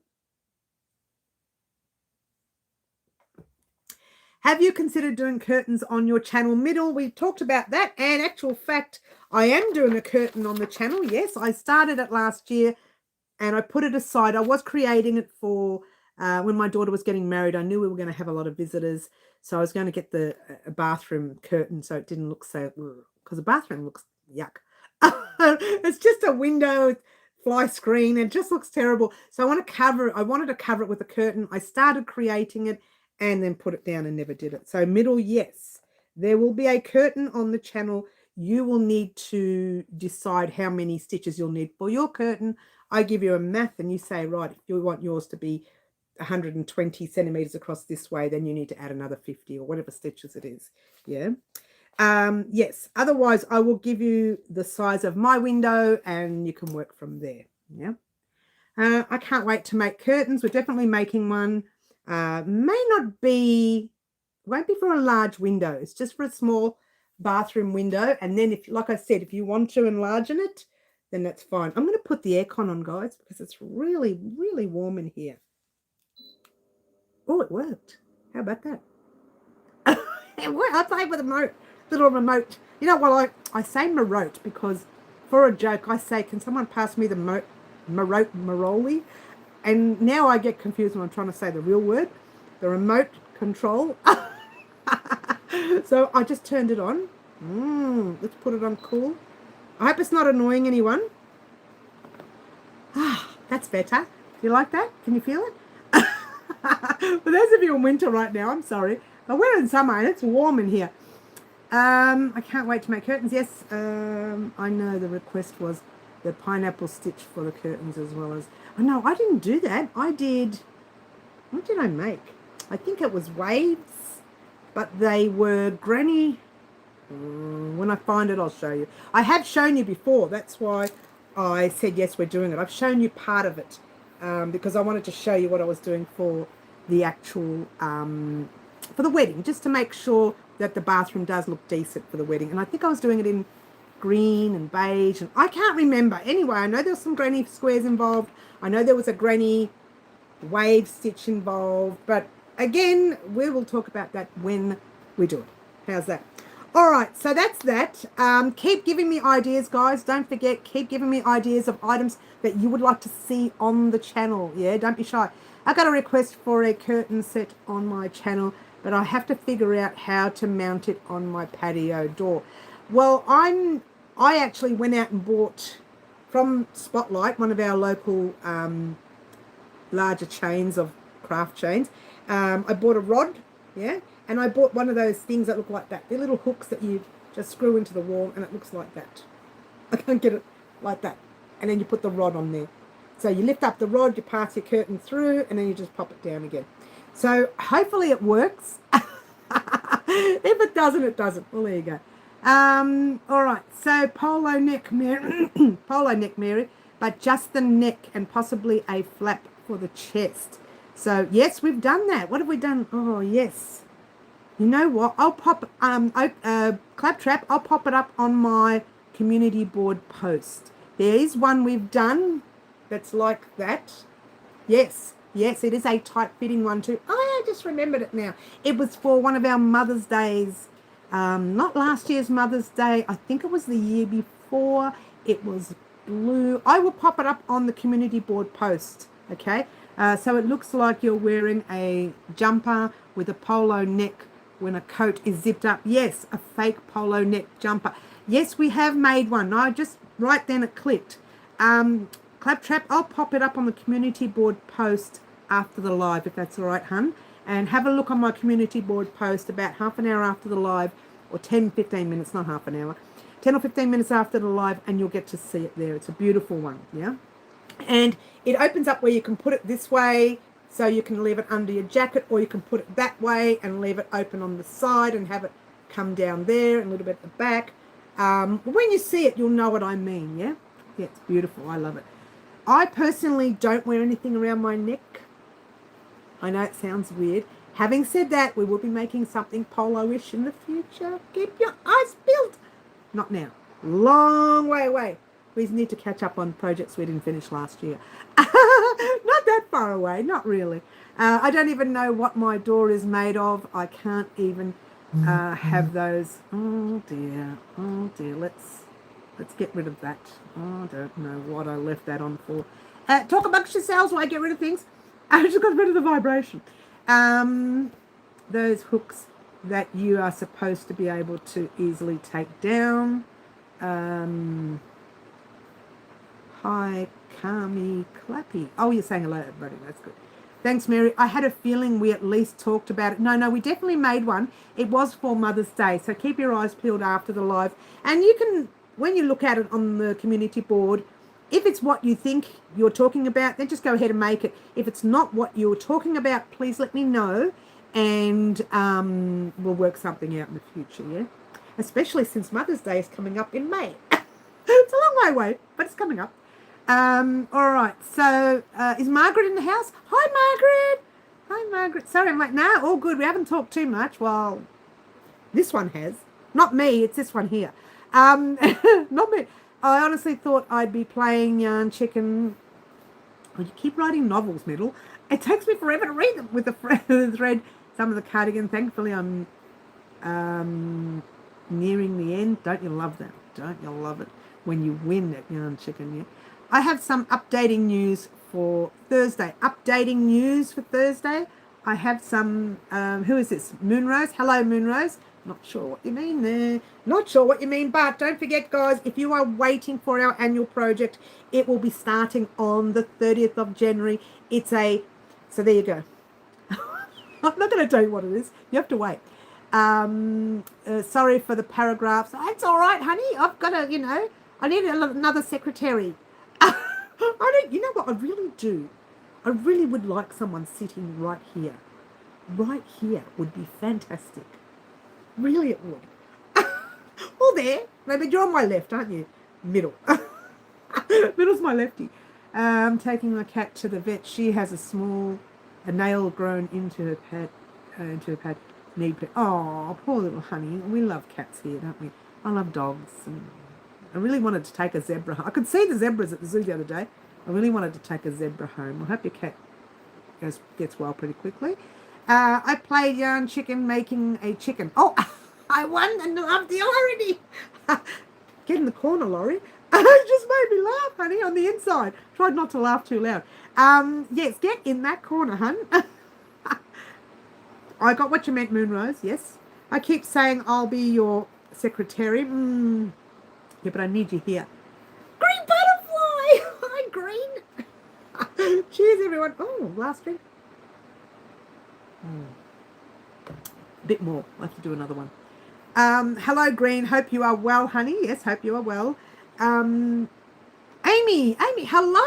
Have you considered doing curtains on your channel middle? We talked about that. And actual fact, I am doing a curtain on the channel. Yes, I started it last year and I put it aside. I was creating it for when my daughter was getting married. I knew we were going to have a lot of visitors. So I was going to get a bathroom curtain so it didn't look so, because the bathroom looks yuck. It's just a window, fly screen. It just looks terrible. So I wanted to cover it with a curtain. I started creating it and then put it down and never did it. So middle, yes, there will be a curtain on the channel. You will need to decide how many stitches you'll need for your curtain. I give you a math and you say, right, if you want yours to be 120 centimeters across this way, then you need to add another 50 or whatever stitches it is. Yeah. Yes. Otherwise, I will give you the size of my window and you can work from there. Yeah. I can't wait to make curtains. We're definitely making one. Won't be for a large window. It's just for a small bathroom window. And then if, like I said, if you want to enlarge it, then that's fine. I'm going to put the aircon on, guys, because it's really, really warm in here. Oh, it worked. How about that? It worked. I played with a little remote. You know what, I say remote because for a joke, I say, can someone pass me the Maroli? And now I get confused when I'm trying to say the real word, the remote control. So I just turned it on. Let's put it on cool. I hope it's not annoying anyone. That's better. You like that? Can you feel it? For those of you in winter right now, I'm sorry. But we're in summer and it's warm in here. I can't wait to make curtains. Yes, I know the request was the pineapple stitch for the curtains as well as... Oh, no, I didn't do that. I did... What did I make? I think it was waves, but they were granny... when I find it, I'll show you. I have shown you before. That's why I said, yes, we're doing it. I've shown you part of it because I wanted to show you what I was doing for the actual... for the wedding, just to make sure that the bathroom does look decent for the wedding. And I think I was doing it in green and beige, and I can't remember. Anyway, I know there was some granny squares involved. I know there was a granny wave stitch involved, but again, we will talk about that when we do it. How's that? All right, so that's that. Keep giving me ideas, guys. Don't forget, keep giving me ideas of items that you would like to see on the channel. Yeah, don't be shy. I got a request for a curtain set on my channel, but I have to figure out how to mount it on my patio door. Well, I actually went out and bought from Spotlight, one of our local larger chains of craft chains. I bought a rod, yeah, and I bought one of those things that look like that. They're little hooks that you just screw into the wall and it looks like that. I can't get it like that. And then you put the rod on there. So you lift up the rod, you pass your curtain through, and then you just pop it down again. So hopefully it works. If it doesn't, it doesn't. Well, there you go. All right. So polo neck, Mary, polo neck, Mary, but just the neck and possibly a flap for the chest. So yes, we've done that. What have we done? Oh yes. You know what? I'll pop Claptrap. I'll pop it up on my community board post. There is one we've done that's like that. Yes, yes, it is a tight fitting one too. Oh, I just remembered it now. It was for one of our Mother's Days. Not last year's Mother's Day. I think it was the year before. It was blue. I will pop it up on the community board post. Okay. So it looks like you're wearing a jumper with a polo neck when a coat is zipped up. Yes, a fake polo neck jumper. Yes, we have made one. No, just right then it clicked. Claptrap, I'll pop it up on the community board post after the live, if that's all right, hun. And have a look on my community board post about half an hour after the live, or 10, 15 minutes, not half an hour, 10 or 15 minutes after the live, and you'll get to see it there. It's a beautiful one, yeah? And it opens up where you can put it this way, so you can leave it under your jacket, or you can put it that way and leave it open on the side and have it come down there and a little bit at the back. When you see it, you'll know what I mean, yeah? Yeah, it's beautiful. I love it. I personally don't wear anything around my neck. I know it sounds weird. Having said that, we will be making something polo-ish in the future. Keep your eyes peeled. Not now. Long way away. We need to catch up on projects we didn't finish last year. Not that far away. Not really. I don't even know what my door is made of. I can't even have those. Oh dear. Oh dear. Let's get rid of that. Oh, I don't know what I left that on for. Talk amongst yourselves while I get rid of things. I just got rid of the vibration. Those hooks that you are supposed to be able to easily take down. Hi, Kami Clappy. Oh, you're saying hello, everybody. That's good. Thanks, Mary. I had a feeling we at least talked about it. No, we definitely made one. It was for Mother's Day, so keep your eyes peeled after the live. And you can, when you look at it on the community board, if it's what you think you're talking about, then just go ahead and make it. If it's not what you're talking about, please let me know, and we'll work something out in the future, yeah? Especially since Mother's Day is coming up in May. It's a long way away, but it's coming up. All right, so is Margaret in the house? Hi, Margaret. Hi, Margaret. Sorry, I'm like, no, all good. We haven't talked too much. Well, this one has. Not me, it's this one here. Not me. I honestly thought I'd be playing Yarn Chicken. Oh, you keep writing novels, Middle. It takes me forever to read them with the thread. Some of the cardigan. Thankfully, I'm nearing the end. Don't you love that? Don't you love it when you win at Yarn Chicken? Yeah. I have some updating news for Thursday. Updating news for Thursday. I have some. Who is this? Moonrose. Hello, Moonrose. Not sure what you mean there. Not sure what you mean, but don't forget, guys, if you are waiting for our annual project, it will be starting on the 30th of January. So there you go. I'm not going to tell you what it is. You have to wait. Sorry for the paragraphs. It's all right, honey. I've got to, I need another secretary. You know what? I really do. I really would like someone sitting right here. Right here would be fantastic. Really it would. Well, there. Maybe you're on my left, aren't you? Middle. Middle's my lefty. I'm taking my cat to the vet. She has a nail grown into her pad. Knee pad. Oh, poor little honey. We love cats here, don't we? I love dogs. And I really wanted to take a zebra home. I could see the zebras at the zoo the other day. I really wanted to take a zebra home. I hope your cat gets well pretty quickly. I played Yarn Chicken making a chicken. Oh, I won and loved the already. Get in the corner, Laurie. It just made me laugh, honey, on the inside. Tried not to laugh too loud. Yes, get in that corner, hun. I got what you meant, Moonrose, yes. I keep saying I'll be your secretary. Yeah, but I need you here. Green butterfly! Hi, Green. Cheers, everyone. Oh, last drink. A bit more. I'll have to do another one. Hello, Green. Hope you are well, honey. Yes, hope you are well. Amy, hello.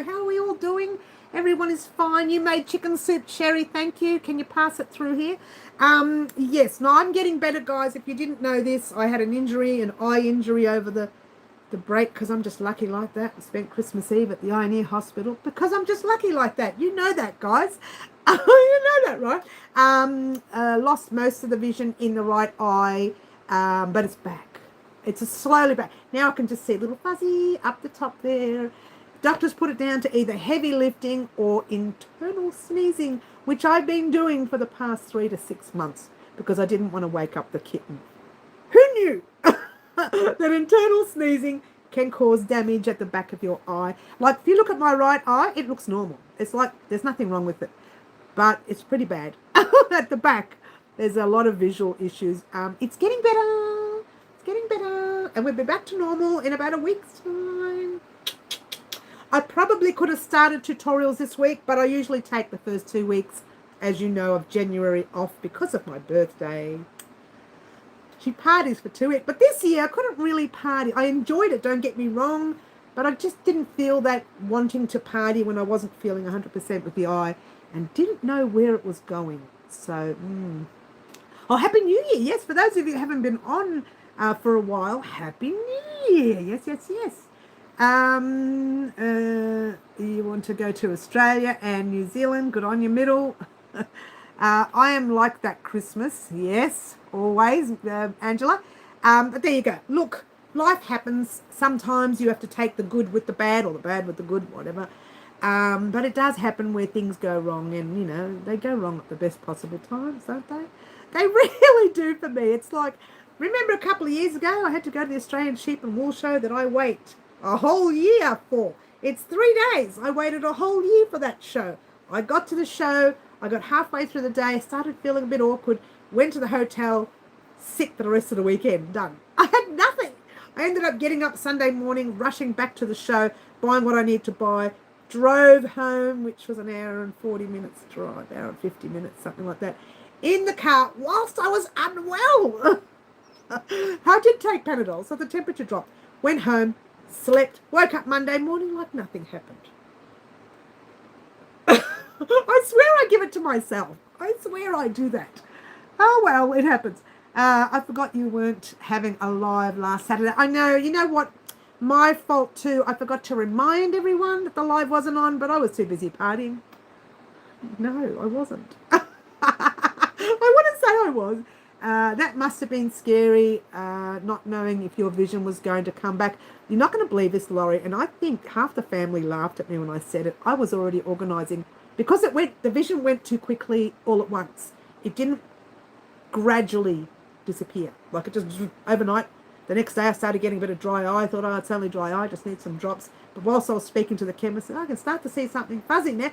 How are we all doing? Everyone is fine. You made chicken soup, Sherry. Thank you. Can you pass it through here? Yes. No, I'm getting better, guys. If you didn't know this, I had an eye injury over the the break because I'm just lucky like that. I spent Christmas Eve at the Eye and Ear Hospital because I'm just lucky like that. You know that, guys. You know that, right? Lost most of the vision in the right eye, but it's back. It's a slowly back. Now I can just see a little fuzzy up the top there. Doctors put it down to either heavy lifting or internal sneezing, which I've been doing for the past 3 to 6 months because I didn't want to wake up the kitten. Who knew that internal sneezing can cause damage at the back of your eye? Like if you look at my right eye, it looks normal. It's like there's nothing wrong with it, but it's pretty bad at the back. There's a lot of visual issues. It's getting better. It's getting better, and we'll be back to normal in about a week's time. I probably could have started tutorials this week, but I usually take the first 2 weeks, as you know, of January off because of my birthday. She parties for 2 weeks, but this year I couldn't really party. I enjoyed it, don't get me wrong, but I just didn't feel that wanting to party when I wasn't feeling 100% with the eye and didn't know where it was going. So, Oh, Happy New Year. Yes, for those of you who haven't been on for a while, Happy New Year. Yes, yes, yes. You want to go to Australia and New Zealand, good on your middle. I am like that Christmas, yes, always, Angela. But there you go. Look, life happens. Sometimes you have to take the good with the bad or the bad with the good, whatever. But it does happen where things go wrong, and, you know, they go wrong at the best possible times, don't they? They really do for me. It's like, remember a couple of years ago, I had to go to the Australian Sheep and Wool Show that I wait a whole year for. It's 3 days. I waited a whole year for that show. I got to the show. I got halfway through the day, started feeling a bit awkward, went to the hotel, sick for the rest of the weekend, done. I had nothing. I ended up getting up Sunday morning, rushing back to the show, buying what I need to buy, drove home, which was an hour and 40 minutes drive, hour and 50 minutes, something like that, in the car whilst I was unwell. I did take Panadol, so the temperature dropped. Went home, slept, woke up Monday morning like nothing happened. I swear I give it to myself. I swear I do that. Oh, well, it happens. I forgot you weren't having a live last Saturday. I know, you know what? My fault too. I forgot to remind everyone that the live wasn't on, but I was too busy partying. No, I wasn't. I wouldn't say I was. That must have been scary, not knowing if your vision was going to come back. You're not going to believe this, Laurie, and I think half the family laughed at me when I said it. I was already organising because the vision went too quickly all at once. It didn't gradually disappear. Like it just overnight. The next day I started getting a bit of dry eye. I thought, oh, it's only dry eye, I just need some drops. But whilst I was speaking to the chemist, I can start to see something fuzzy now.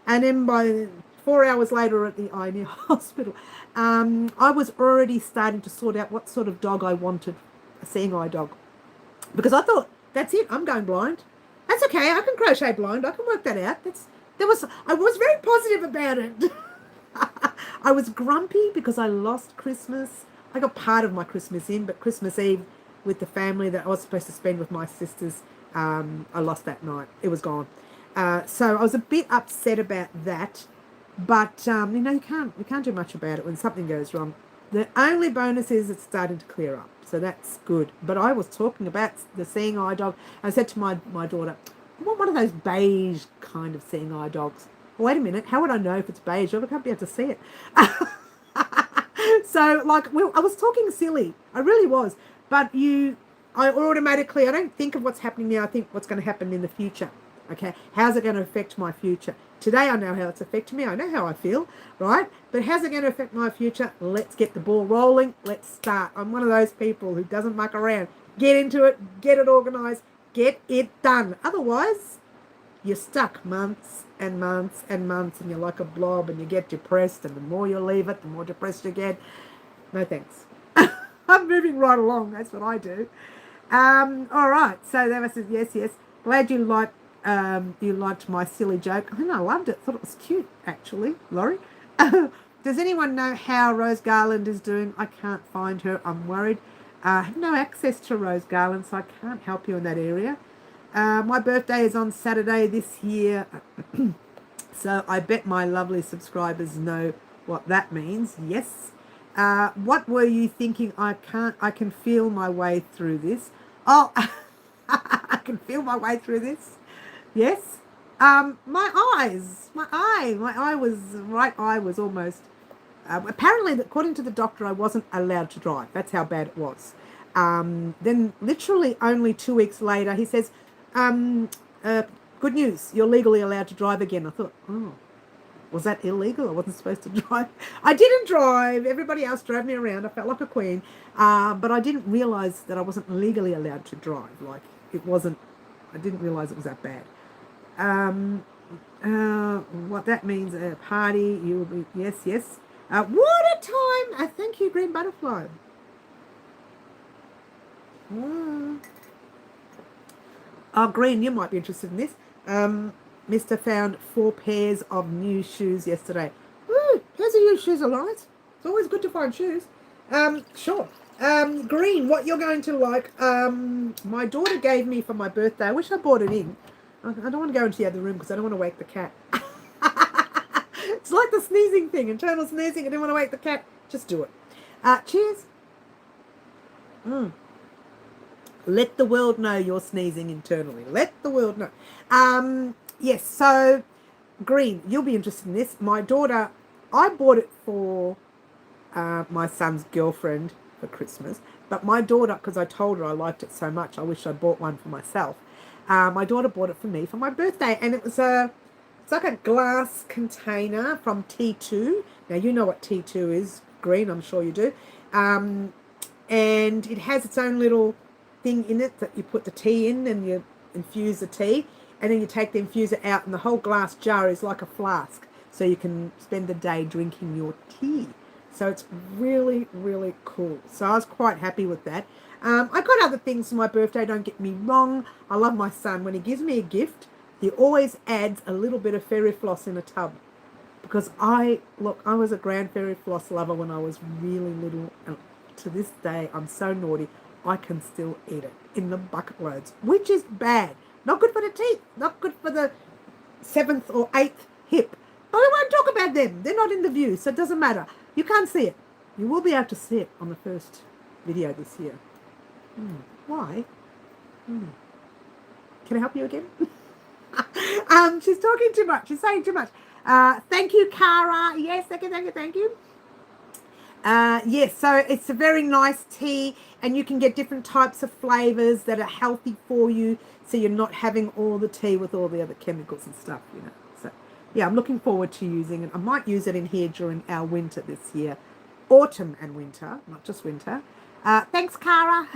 And then by 4 hours later at the Eye and Ear Hospital, I was already starting to sort out what sort of dog I wanted, a seeing eye dog. Because I thought, that's it, I'm going blind. That's okay, I can crochet blind, I can work that out. I was very positive about it. I was grumpy because I lost Christmas. I got part of my Christmas in, but Christmas Eve with the family that I was supposed to spend with my sisters, I lost that night. It was gone. So I was a bit upset about that. But, you know, we can't do much about it when something goes wrong. The only bonus is it's starting to clear up. So that's good. But I was talking about the seeing eye dog. I said to my daughter, I want one of those beige kind of seeing eye dogs. Wait a minute, how would I know if it's beige? I can't be able to see it. So, like, I was talking silly. I really was. But I don't think of what's happening now. I think what's going to happen in the future. Okay, how's it going to affect my future? Today I know how it's affecting me. I know how I feel, right? But how's it going to affect my future? Let's get the ball rolling. Let's start. I'm one of those people who doesn't muck around. Get into it. Get it organised. Get it done. Otherwise, you're stuck months and months and months, and you're like a blob, and you get depressed, and the more you leave it, the more depressed you get. No thanks. I'm moving right along. That's what I do. All right. So that was yes. Glad you liked my silly joke. I know, I loved it. Thought it was cute, actually, Laurie. Does anyone know how Rose Garland is doing? I can't find her. I'm worried. I have no access to Rose Garland, so I can't help you in that area. My birthday is on Saturday this year, so I bet my lovely subscribers know what that means. Yes. What were you thinking? I can feel my way through this. Oh, I can feel my way through this. Yes. My eyes, right eye was almost, apparently, according to the doctor, I wasn't allowed to drive. That's how bad it was. Then literally only 2 weeks later, he says, um, uh, good news, you're legally allowed to drive again. I thought, oh, was that illegal? I wasn't supposed to drive. I didn't drive. Everybody else drove me around. I felt like a queen. But I didn't realize that I wasn't legally allowed to drive. Like, it wasn't, I didn't realize it was that bad. What that means, a party, you will be, yes, yes. What a time! Thank you, Green Butterfly. Oh, Green, you might be interested in this. Mr. found 4 pairs of new shoes yesterday. Woo, pairs of new shoes are nice. It's always good to find shoes. Sure. Green, what you're going to like, my daughter gave me for my birthday. I wish I bought it in. I don't want to go into the other room because I don't want to wake the cat. It's like the sneezing thing, internal sneezing. I didn't want to wake the cat. Just do it. Cheers. Let the world know you're sneezing internally. Let the world know. Yes, so Green, you'll be interested in this. My daughter, I bought it for my son's girlfriend for Christmas. But my daughter, because I told her I liked it so much, I wish I bought one for myself. My daughter bought it for me for my birthday, and it's like a glass container from T2. Now, you know what T2 is, Green, I'm sure you do. And it has its own little thing in it that you put the tea in and you infuse the tea, and then you take the infuser out, and the whole glass jar is like a flask, so you can spend the day drinking your tea. So it's really, really cool. So I was quite happy with that. I got other things for my birthday, don't get me wrong. I love my son. When he gives me a gift, he always adds a little bit of fairy floss in a tub. Because I was a grand fairy floss lover when I was really little. And to this day, I'm so naughty, I can still eat it in the bucket loads, which is bad. Not good for the teeth. Not good for the 7th or 8th hip. But we won't talk about them. They're not in the view, so it doesn't matter. You can't see it. You will be able to see it on the first video this year. Why? Can I help you again? She's talking too much. She's saying too much. Thank you, Cara. Yes, thank you. Yes, so it's a very nice tea, and you can get different types of flavors that are healthy for you, so you're not having all the tea with all the other chemicals and stuff, you know. So, yeah, I'm looking forward to using it. I might use it in here during our winter this year. Autumn and winter, not just winter. Thanks, Cara.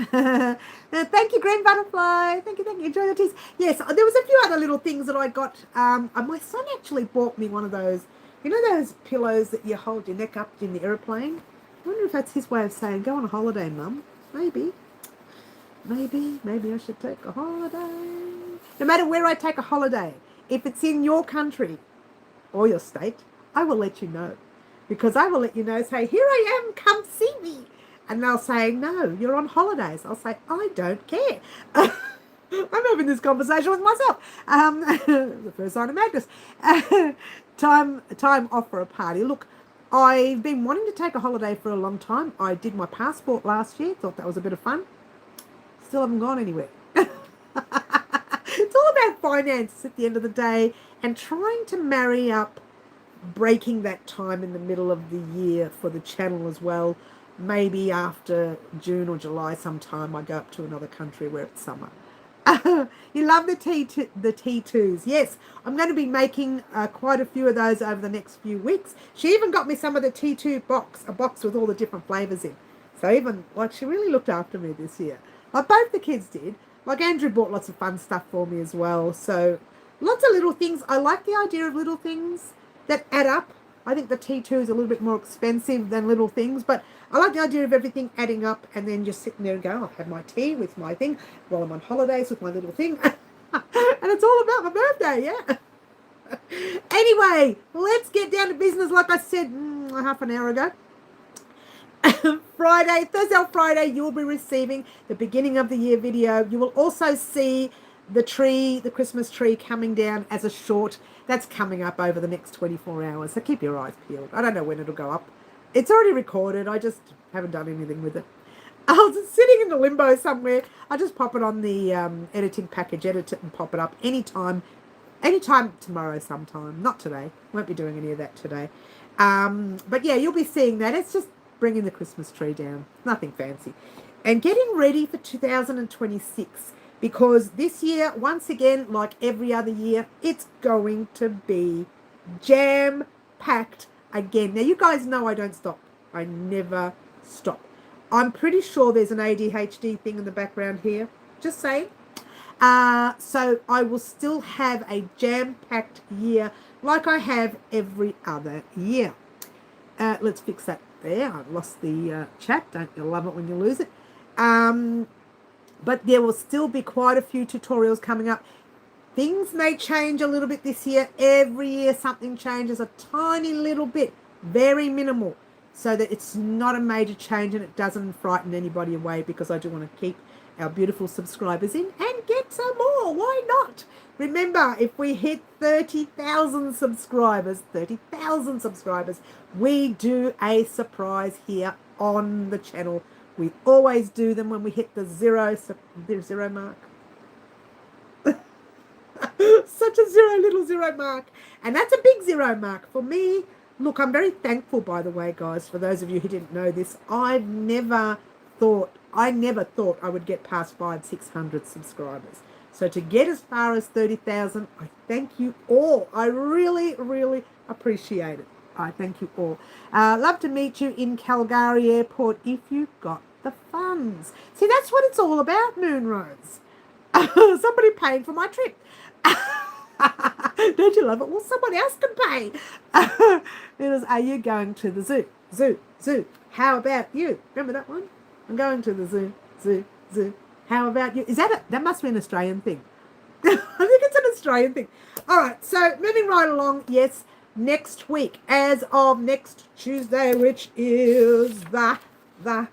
Thank you, Green Butterfly. Thank you. Enjoy the teas. Yes, there was a few other little things that I got. My son actually bought me one of those, you know, those pillows that you hold your neck up in the aeroplane? I wonder if that's his way of saying, go on a holiday, Mum. Maybe I should take a holiday. No matter where I take a holiday, if it's in your country or your state, I will let you know. Because I will let you know, say, here I am, come see me. And they'll say, no, you're on holidays. I'll say, I don't care. I'm having this conversation with myself. The first sign of madness. Time off for a party. Look, I've been wanting to take a holiday for a long time. I did my passport last year. Thought that was a bit of fun. Still haven't gone anywhere. It's all about finances at the end of the day, and trying to marry up breaking that time in the middle of the year for the channel as well. Maybe after June or July sometime I go up to another country where it's summer. You love the T2s. Yes, I'm going to be making quite a few of those over the next few weeks. She even got me some of the T2 a box with all the different flavours in. So even, like, she really looked after me this year. Like both the kids did. Like Andrew bought lots of fun stuff for me as well. So lots of little things. I like the idea of little things that add up. I think the T2 is a little bit more expensive than little things, but I like the idea of everything adding up and then just sitting there and going, I'll have my tea with my thing while I'm on holidays with my little thing. And it's all about my birthday, yeah. Anyway, let's get down to business like I said half an hour ago. Thursday or Friday, you will be receiving the beginning of the year video. You will also see the Christmas tree coming down as a short. That's coming up over the next 24 hours. So keep your eyes peeled. I don't know when it'll go up. It's already recorded. I just haven't done anything with it. I was just sitting in the limbo somewhere. I just pop it on the editing package, edit it and pop it up anytime tomorrow sometime. Not today. Won't be doing any of that today. But yeah, you'll be seeing that. It's just bringing the Christmas tree down. Nothing fancy. And getting ready for 2026. Because this year, once again, like every other year, it's going to be jam-packed again. Now, you guys know I don't stop. I never stop. I'm pretty sure there's an ADHD thing in the background here. Just saying. So I will still have a jam-packed year like I have every other year. Let's fix that there. I've lost the chat. Don't you love it when you lose it? But there will still be quite a few tutorials coming up. Things may change a little bit this year. Every year something changes a tiny little bit, very minimal, so that it's not a major change and it doesn't frighten anybody away, because I do want to keep our beautiful subscribers in and get some more. Why not? Remember, if we hit 30,000 subscribers, we do a surprise here on the channel. We always do them when we hit the zero mark. Such a little zero mark. And that's a big zero mark for me. Look, I'm very thankful, by the way, guys, for those of you who didn't know this. I never thought I would get past 500-600 subscribers. So to get as far as 30,000, I thank you all. I really, really appreciate it. I thank you all. Love to meet you in Calgary Airport if you've got the funds. See, that's what it's all about, Moonrose. Somebody paying for my trip. Don't you love it? Well, somebody else can pay. It was, are you going to the zoo? Zoo. How about you? Remember that one? I'm going to the zoo. How about you? Is that that must be an Australian thing. I think it's an Australian thing. All right, so moving right along. Yes, next week, as of next Tuesday, which is the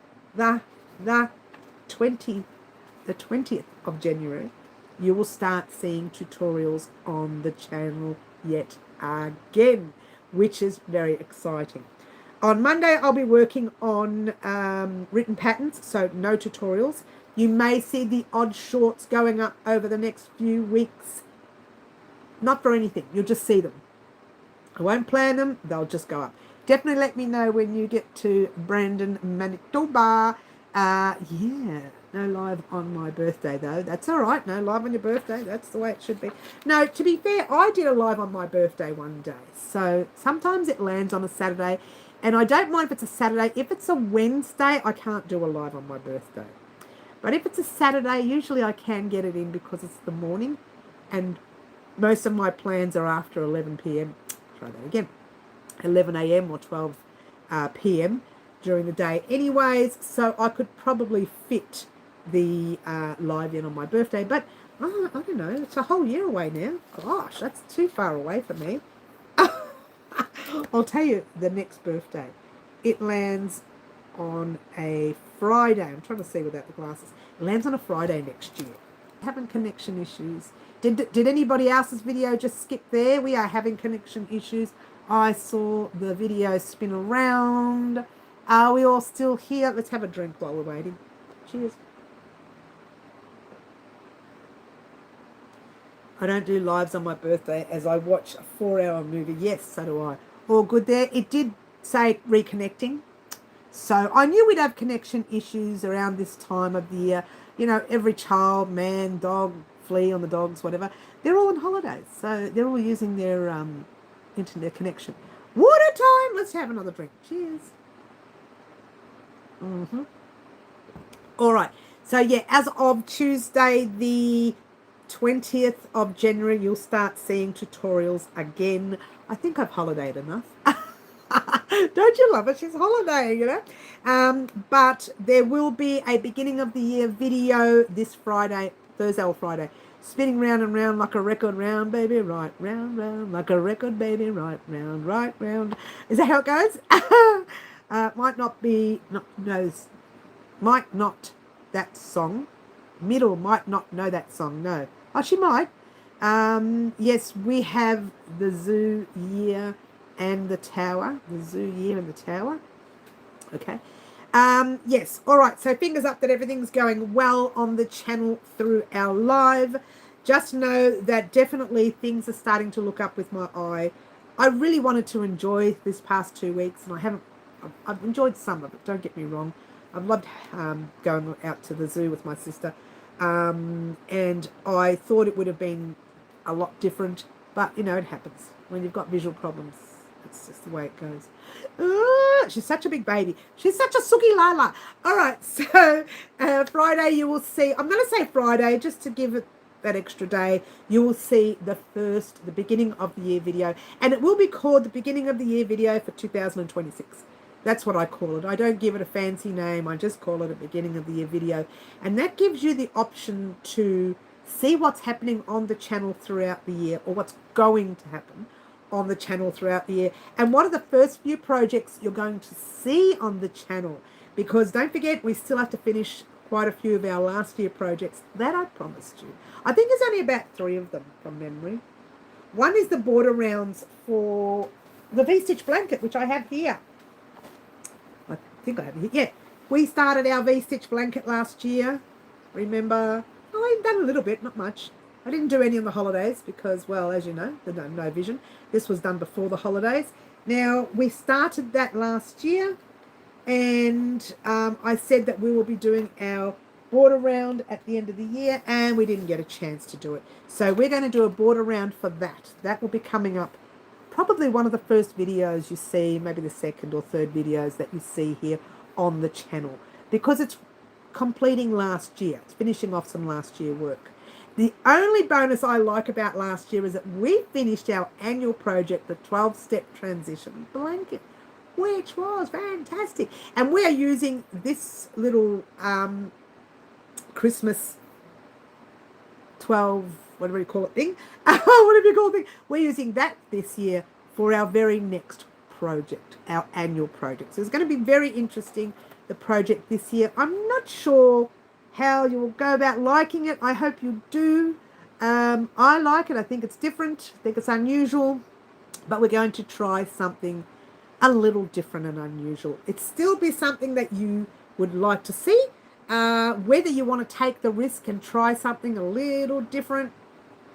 20th of January, you will start seeing tutorials on the channel yet again, which is very exciting. On Monday, I'll be working on written patterns, so no tutorials. You may see the odd shorts going up over the next few weeks. Not for anything. You'll just see them. I won't plan them. They'll just go up. Definitely let me know when you get to Brandon, Manitoba. Yeah, no live on my birthday, though. That's all right. No live on your birthday. That's the way it should be. No, to be fair, I did a live on my birthday one day. So sometimes it lands on a Saturday. And I don't mind if it's a Saturday. If it's a Wednesday, I can't do a live on my birthday. But if it's a Saturday, usually I can get it in because it's the morning. And most of my plans are after 11 p.m. Try that again. 11 a.m. or 12 p.m. during the day anyways. So I could probably fit the live in on my birthday. But I don't know. It's a whole year away now. Gosh, that's too far away for me. I'll tell you the next birthday. It lands on a Friday. I'm trying to see without the glasses. It lands on a Friday next year. Having connection issues. Did anybody else's video just skip there? We are having connection issues. I saw the video spin around. Are we all still here? Let's have a drink while we're waiting. Cheers. I don't do lives on my birthday as I watch a 4-hour movie. Yes, so do I. All good there. It did say reconnecting. So I knew we'd have connection issues around this time of the year. You know, every child, man, dog, flea on the dogs, whatever, they're all on holidays. So they're all using their internet connection. Water time. Let's have another drink. Cheers. All right. So, yeah, as of Tuesday, the 20th of January, you'll start seeing tutorials again. I think I've holidayed enough. Don't you love it? She's holidaying, you know. But there will be a beginning of the year video this Friday, Thursday or Friday. Spinning round and round like a record, round, baby, right, round, round, like a record, baby, right, round. Is that how it goes? Might not be, might not that song. Middle might not know that song, no. Oh, she might. Yes, we have the zoo year and the tower. The zoo year and the tower. Okay. Yes, all right, so fingers up that everything's going well on the channel through our live. Just know that definitely things are starting to look up with my eye. I really wanted to enjoy this past 2 weeks, and I haven't. I've enjoyed some of it, don't get me wrong. I've loved going out to the zoo with my sister, and I thought it would have been a lot different, but you know, it happens when you've got visual problems. It's just the way it goes. She's such a big baby. She's such a sookie lala. All right, so Friday you will see, I'm going to say Friday just to give it that extra day, you will see the beginning of the year video, and it will be called the beginning of the year video for 2026. That's what I call it. I don't give it a fancy name. I just call it a beginning of the year video, and that gives you the option to see what's happening on the channel throughout the year, or what's going to happen on the channel throughout the year, and what are the first few projects you're going to see on the channel, because don't forget we still have to finish quite a few of our last year projects that I promised you. I think there's only about 3 of them from memory. One is the border rounds for the V-stitch blanket, which I have here. I think I have it here. Yeah, we started our V-stitch blanket last year, remember? I've done a little bit, not much. I didn't do any on the holidays because, well, as you know, no vision. This was done before the holidays. Now, we started that last year, and I said that we will be doing our border round at the end of the year, and we didn't get a chance to do it. So we're going to do a border round for that. That will be coming up, probably one of the first videos you see, maybe the second or third videos that you see here on the channel, because it's completing last year. It's finishing off some last year work. The only bonus I like about last year is that we finished our annual project, the 12-step transition blanket, which was fantastic. And we are using this little Christmas 12, whatever you call it thing, whatever you call it thing, we're using that this year for our very next project, our annual project. So it's going to be very interesting, the project this year. I'm not sure how you will go about liking it. I hope you do. I like it. I think it's different. I think it's unusual, but we're going to try something a little different and unusual. It still be something that you would like to see. Whether you want to take the risk and try something a little different,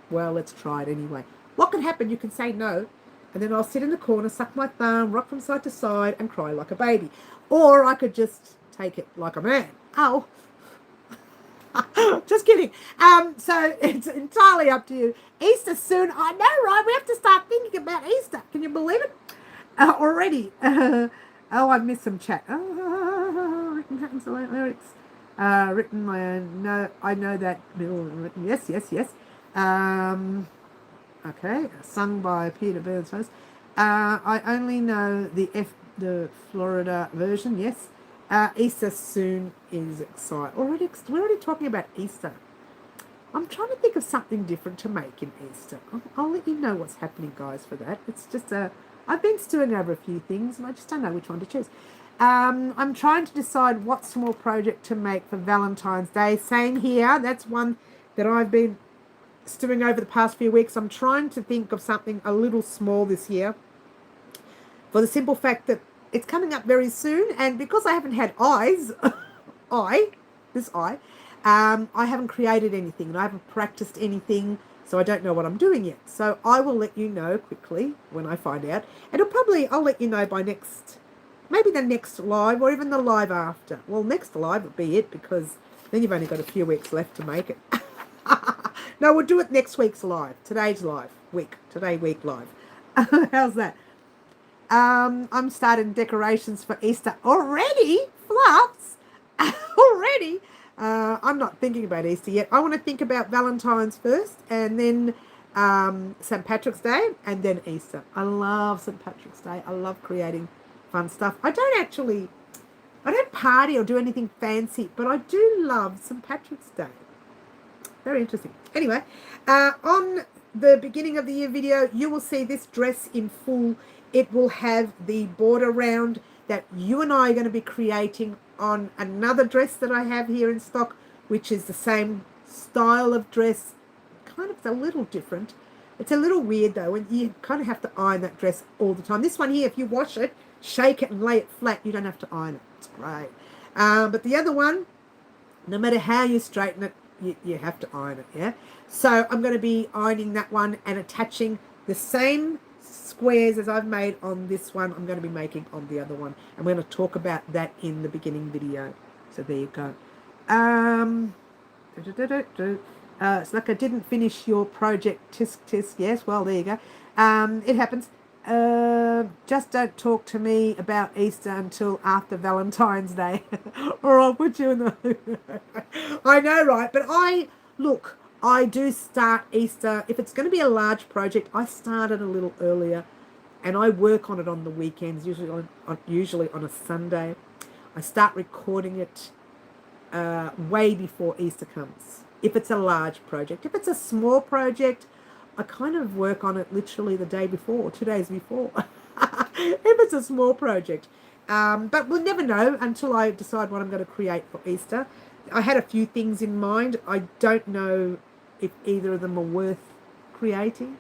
well, let's try it anyway. What can happen? You can say no, and then I'll sit in the corner, suck my thumb, rock from side to side, and cry like a baby. Or I could just take it like a man. Oh. Just kidding. So it's entirely up to you. Easter soon. I know, right? We have to start thinking about Easter. Can you believe it? Already. Oh, I've missed some chat. Written patterns, lyrics. Written. I know that. Written. Yes. Okay. Sung by Peter Burns. I only know the Florida version. Yes. Easter soon is exciting. We're already talking about Easter. I'm trying to think of something different to make in Easter. I'll let you know what's happening, guys, for that. It's just I've been stewing over a few things, and I just don't know which one to choose. I'm trying to decide what small project to make for Valentine's Day. Same here. That's one that I've been stewing over the past few weeks. I'm trying to think of something a little small this year, for the simple fact that it's coming up very soon, and because I haven't had eyes, I haven't created anything, and I haven't practiced anything, so I don't know what I'm doing yet. So I will let you know quickly when I find out. And I'll let you know by maybe the next live, or even the live after. Well, next live will be it, because then you've only got a few weeks left to make it. No, we'll do it next week's live. Today's live week. Today week live. How's that? I'm starting decorations for Easter already. Fluffs. Already. I'm not thinking about Easter yet. I want to think about Valentine's first, and then St. Patrick's Day, and then Easter. I love St. Patrick's Day. I love creating fun stuff. I don't party or do anything fancy, but I do love St. Patrick's Day. Very interesting. Anyway, on the beginning of the year video, you will see this dress in full. It will have the border round that you and I are going to be creating on another dress that I have here in stock, which is the same style of dress. Kind of a little different. It's a little weird though, and you kind of have to iron that dress all the time. This one here, if you wash it, shake it and lay it flat, you don't have to iron it. It's great. But the other one, no matter how you straighten it, you have to iron it, yeah? So I'm going to be ironing that one and attaching the same squares as I've made on this one. I'm going to be making on the other one. I'm going to talk about that in the beginning video. So there you go. It's like I didn't finish your project. Tisk. Yes, well, there you go. It happens. Just don't talk to me about Easter until after Valentine's Day, or I'll put you in the. I know, right? But I do start Easter. If it's going to be a large project, I start it a little earlier, and I work on it on the weekends, usually on a Sunday. I start recording it way before Easter comes. If it's a large project, if it's a small project, I kind of work on it literally the day before, 2 days before. If it's a small project. But we'll never know until I decide what I'm going to create for Easter. I had a few things in mind. I don't know if either of them are worth creating.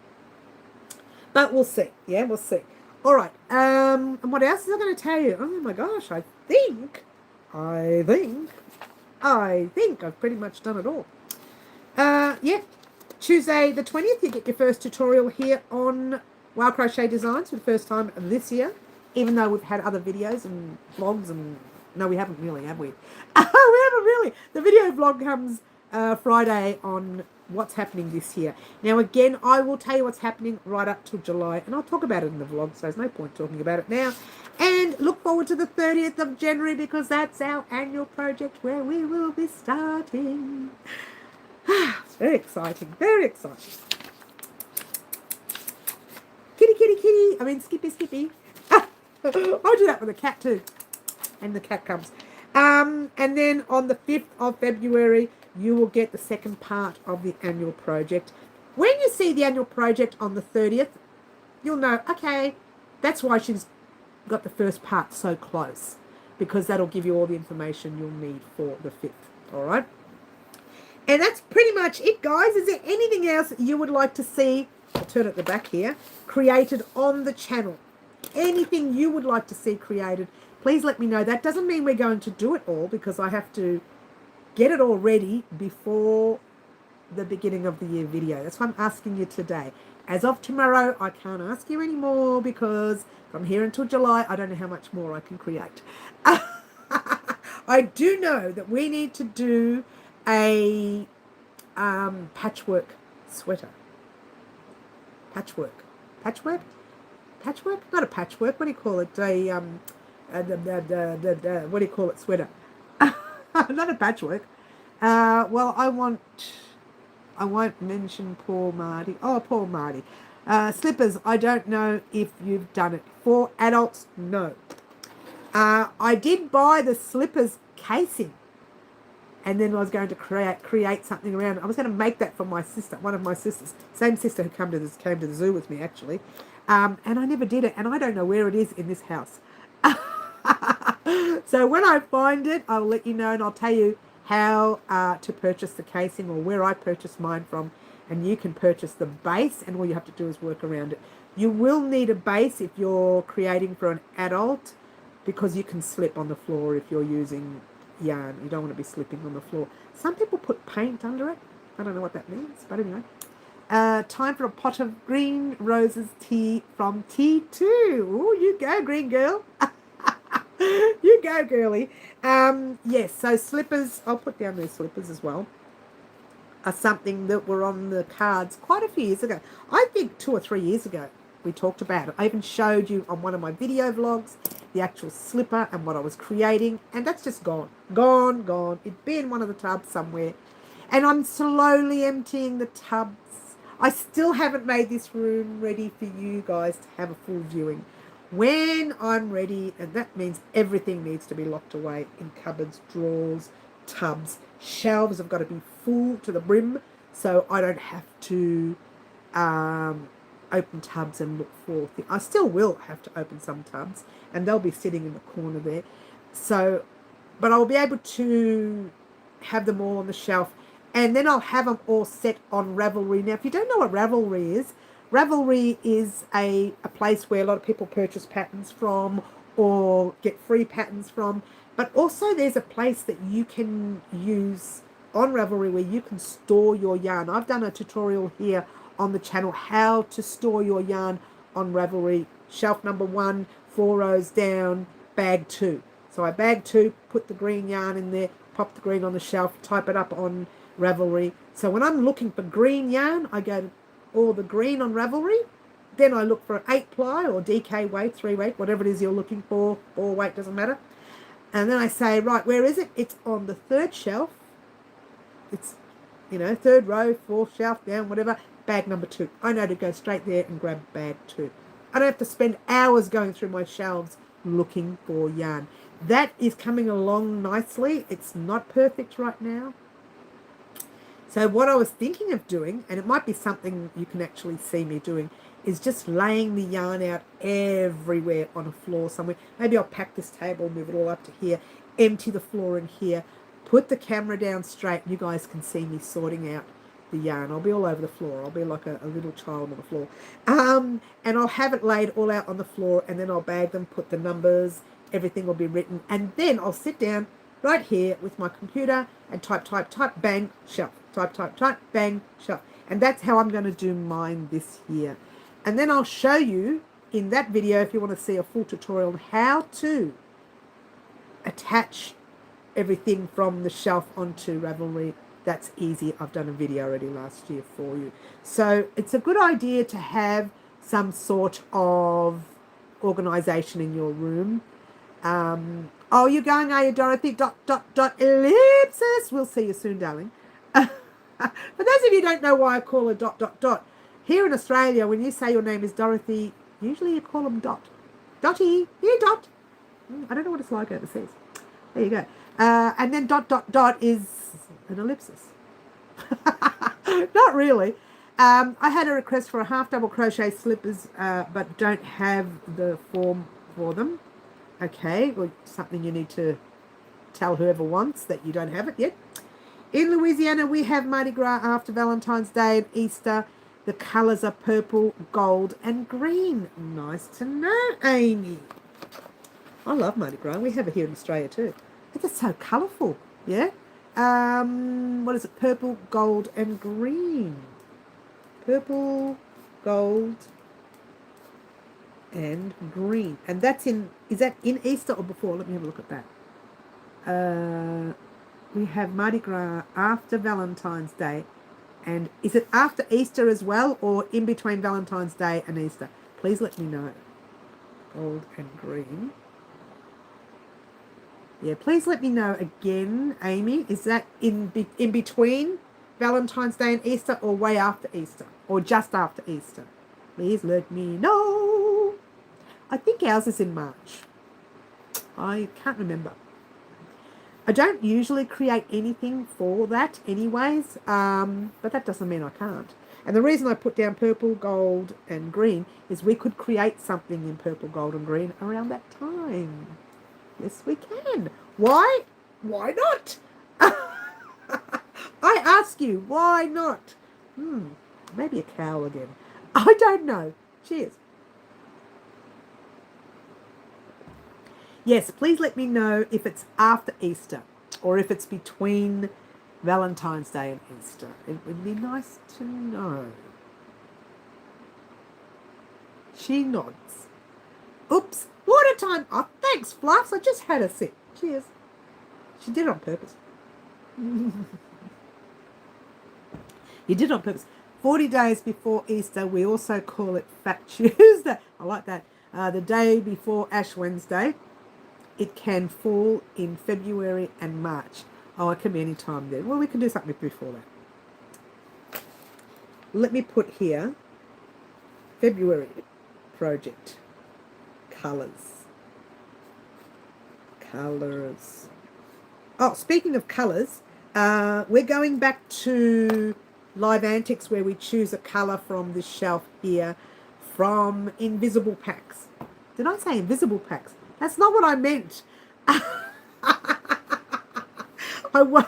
But we'll see. Yeah, we'll see. All right. And what else is I going to tell you? Oh, my gosh. I think I've pretty much done it all. Yeah. Tuesday the 20th, you get your first tutorial here on Wild Crochet Designs for the first time this year, even though we've had other videos and vlogs and... No, we haven't really, have we? We haven't really. The video vlog comes Friday on what's happening this year. Now, again, I will tell you what's happening right up till July, and I'll talk about it in the vlog, so there's no point talking about it now. And look forward to the 30th of January, because that's our annual project where we will be starting. It's very exciting, very exciting. Kitty. I mean, Skippy. I do that with a cat too. And the cat comes. And then on the 5th of February, you will get the second part of the annual project. When you see the annual project on the 30th, you'll know, okay, that's why she's got the first part so close, because that'll give you all the information you'll need for the 5th, all right? And that's pretty much it, guys. Is there anything else that you would like to see, I'll turn it at the back here, created on the channel? Anything you would like to see created, please let me know. That doesn't mean we're going to do it all, because I have to get it all ready before the beginning of the year video. That's why I'm asking you today. As of tomorrow, I can't ask you anymore, because from here until July, I don't know how much more I can create. I do know that we need to do a patchwork sweater. Patchwork? Not a patchwork. What do you call it? What do you call it? Sweater. Not a patchwork. Well, I won't mention poor Marty. Oh, poor Marty. Slippers. I don't know if you've done it. For adults, no. I did buy the slippers casing, and then I was going to create something around it. I was going to make that for my sister, one of my sisters, same sister who came to the zoo with me, actually. And I never did it, and I don't know where it is in this house. So when I find it, I'll let you know, and I'll tell you how to purchase the casing, or where I purchased mine from, and you can purchase the base, and all you have to do is work around it. You will need a base if you're creating for an adult, because you can slip on the floor if you're using yarn. You don't want to be slipping on the floor. Some people put paint under it. I don't know what that means, but anyway. Time for a pot of green roses tea from T2. Oh, you go, green girl. You go, girly. Yes, so slippers, I'll put down these slippers as well, are something that were on the cards quite a few years ago. I think 2 or 3 years ago we talked about it. I even showed you on one of my video vlogs the actual slipper and what I was creating, and that's just gone. Gone. It'd be in one of the tubs somewhere. And I'm slowly emptying the tubs. I still haven't made this room ready for you guys to have a full viewing. When I'm ready, and that means everything needs to be locked away in cupboards, drawers, tubs. Shelves have got to be full to the brim, so I don't have to open tubs and look for things. I still will have to open some tubs, and they'll be sitting in the corner there. So, but I'll be able to have them all on the shelf, and then I'll have them all set on Ravelry. Now, if you don't know what Ravelry is a place where a lot of people purchase patterns from, or get free patterns from. But also there's a place that you can use on Ravelry where you can store your yarn. I've done a tutorial here on the channel how to store your yarn on Ravelry. Shelf number 1, 4 rows down, bag 2. So I bag 2, put the green yarn in there, pop the green on the shelf, type it up on Ravelry. So when I'm looking for green yarn, I go to all the green on Ravelry. Then I look for an 8 ply or DK weight, 3 weight, whatever it is you're looking for, 4 weight, doesn't matter. And then I say, right, where is it? It's on the 3rd shelf. It's, 3rd row, 4th shelf down, whatever, bag number 2. I know to go straight there and grab bag 2. I don't have to spend hours going through my shelves looking for yarn. That is coming along nicely. It's not perfect right now. So what I was thinking of doing, and it might be something you can actually see me doing, is just laying the yarn out everywhere on a floor somewhere. Maybe I'll pack this table, move it all up to here, empty the floor in here, put the camera down straight, and you guys can see me sorting out the yarn. I'll be all over the floor. I'll be like a little child on the floor. And I'll have it laid all out on the floor, and then I'll bag them, put the numbers, everything will be written, and then I'll sit down right here with my computer and type, bang, shelf. Type, bang, shelf. And that's how I'm going to do mine this year. And then I'll show you in that video, if you want to see a full tutorial, on how to attach everything from the shelf onto Ravelry. That's easy. I've done a video already last year for you. So it's a good idea to have some sort of organization in your room. Oh, you're going, are you, Dorothy? ... ellipsis. We'll see you soon, darling. For those of you who don't know why I call her ... Here in Australia, when you say your name is Dorothy, usually you call them Dot. Dotty, here, Dot. I don't know what it's like overseas. There you go. And then ... is an ellipsis. Not really. I had a request for a half double crochet slippers, but don't have the form for them. Okay, well, something you need to tell whoever wants that you don't have it yet. In Louisiana, we have Mardi Gras after Valentine's Day and Easter. The colours are purple, gold, and green. Nice to know, Amy. I love Mardi Gras. We have it here in Australia too. It's just so colourful, yeah? What is it? Purple, gold, and green. Purple, gold, and green. And that's in, is that in Easter or before? Let me have a look at that. We have Mardi Gras after Valentine's Day. And is it after Easter as well, or in between Valentine's Day and Easter? Please let me know. Gold and green. Yeah, please let me know again, Amy. Is that in between Valentine's Day and Easter, or way after Easter, or just after Easter? Please let me know. I think ours is in March. I can't remember. I don't usually create anything for that anyways, but that doesn't mean I can't. And the reason I put down purple, gold, and green is we could create something in purple, gold, and green around that time. Yes, we can. Why? Why not? I ask you, why not? Maybe a cow again. I don't know. Cheers. Yes, please let me know if it's after Easter or if it's between Valentine's Day and Easter. It would be nice to know. She nods. Oops, water time. Oh, thanks, Fluffs. I just had a sip. Cheers. She did it on purpose. You did it on purpose. 40 days before Easter, we also call it Fat Tuesday. I like that. The day before Ash Wednesday. It can fall in February and March. Oh, it can be any time then. Well, we can do something before that. Let me put here, February project, colours. Colours. Oh, speaking of colours, we're going back to Live Antics where we choose a colour from this shelf here from invisible packs. Did I say invisible packs? That's not what I meant. I was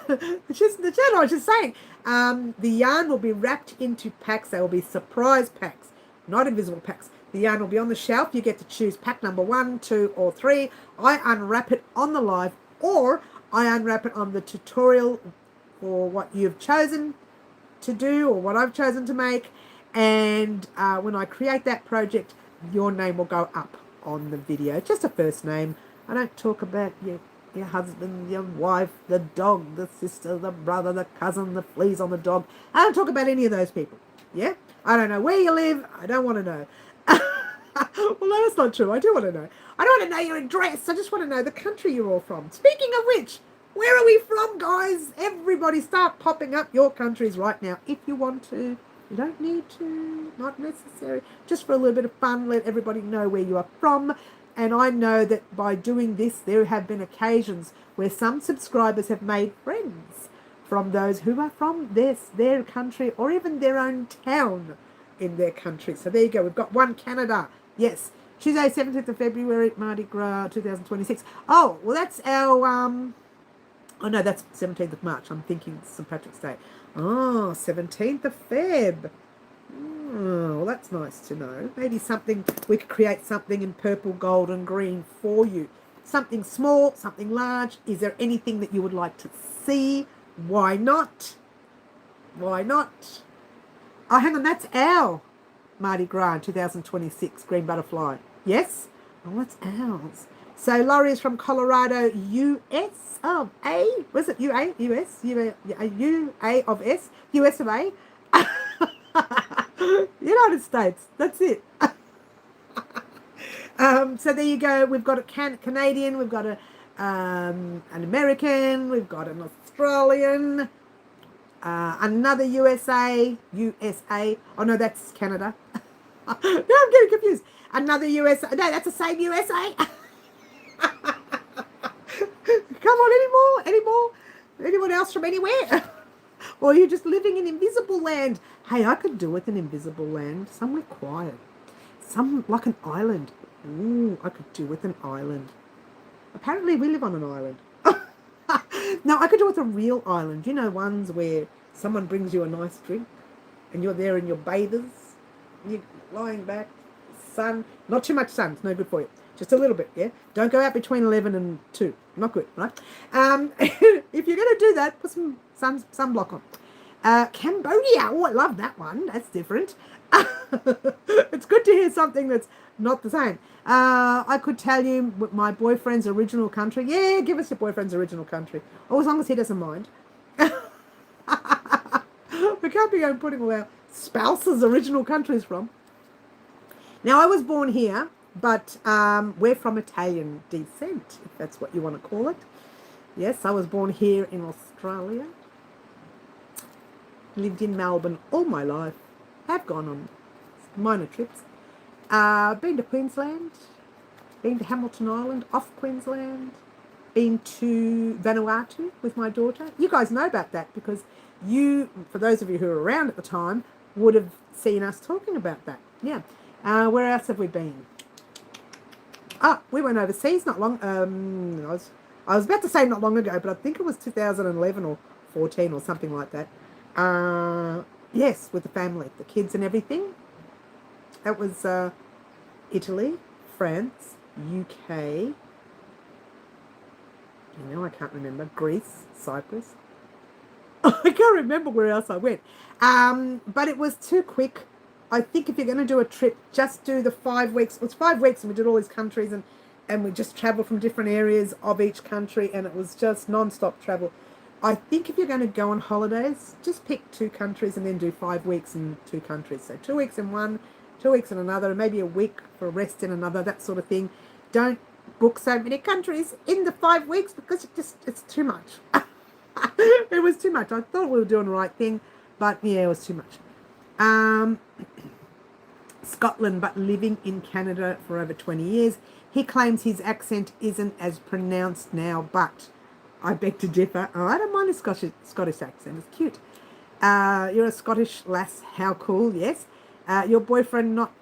just saying. The yarn will be wrapped into packs. They will be surprise packs, not invisible packs. The yarn will be on the shelf. You get to choose pack number 1, 2, or 3. I unwrap it on the live, or I unwrap it on the tutorial for what you've chosen to do or what I've chosen to make. And when I create that project, your name will go up on the video. Just a first name. I don't talk about your husband, your wife, the dog, the sister, the brother, the cousin, the fleas on the dog. I don't talk about any of those people. Yeah? I don't know where you live. I don't want to know. Well, no, that's not true. I do want to know. I don't want to know your address. I just want to know the country you're all from. Speaking of which, where are we from, guys? Everybody start popping up your countries right now if you want to. You don't need to. Not necessary. Just for a little bit of fun, let everybody know where you are from. And I know that by doing this, there have been occasions where some subscribers have made friends from those who are from their country or even their own town in their country. So there you go. We've got one Canada. Yes. Tuesday, 17th of February, Mardi Gras 2026. Oh, well, that's our... Oh, no, that's 17th of March. I'm thinking St. Patrick's Day. Oh, 17th of Feb. Oh, well, that's nice to know. Maybe something, we could create something in purple, gold, and green for you. Something small, something large. Is there anything that you would like to see? Why not? Why not? Oh, hang on, that's our Mardi Gras 2026 Green Butterfly. Yes? Oh, that's ours. So Laurie is from Colorado, US of A. Was it UA? US? UA of S? US of A? United States. That's it. So there you go. We've got a Canadian. We've got an American. We've got an Australian. Another USA. Oh, no, that's Canada. No, I'm getting confused. Another USA. No, that's the same USA. Come on, any more? Anyone else from anywhere? Or are you just living in invisible land? Hey, I could do with an invisible land. Somewhere quiet. Like an island. Ooh, I could do with an island. Apparently we live on an island. No, I could do with a real island. You know, ones where someone brings you a nice drink and you're there in your bathers. You're lying back. Sun. Not too much sun. It's no good for you. Just a little bit, yeah? Don't go out between 11 and 2. Not good, right? If you're going to do that, put some sunblock on. Cambodia. Oh, I love that one. That's different. It's good to hear something that's not the same. I could tell you my boyfriend's original country. Yeah, give us your boyfriend's original country. Oh, as long as he doesn't mind. We can't be going putting all our spouses' original countries from. Now, I was born here, but we're from Italian descent, if that's what you want to call it. Yes, I was born here in Australia. Lived in Melbourne all my life. Have gone on minor trips. Been to Queensland. Been to Hamilton Island, off Queensland. Been to Vanuatu with my daughter. You guys know about that because you, for those of you who were around at the time, would have seen us talking about that. Yeah. Where else have we been? We went overseas not long. I was about to say not long ago, but I think it was 2011 or 14 or something like that. Yes, with the family, the kids and everything. That was Italy, France, UK. I can't remember. Greece, Cyprus. I can't remember where else I went. But it was too quick. I think if you're going to do a trip, just do the 5 weeks. It was 5 weeks and we did all these countries and we just traveled from different areas of each country and it was just non-stop travel. I think if you're going to go on holidays, just pick 2 countries and then do 5 weeks in 2 countries. So 2 weeks in one, 2 weeks in another, and maybe a week for rest in another, that sort of thing. Don't book so many countries in the 5 weeks because it's too much. It was too much. I thought we were doing the right thing, but yeah, it was too much. Scotland, but living in Canada for over 20 years. He claims his accent isn't as pronounced now, but I beg to differ. Oh, I don't mind a Scottish accent. It's cute. You're a Scottish lass. How cool, yes. Your boyfriend, not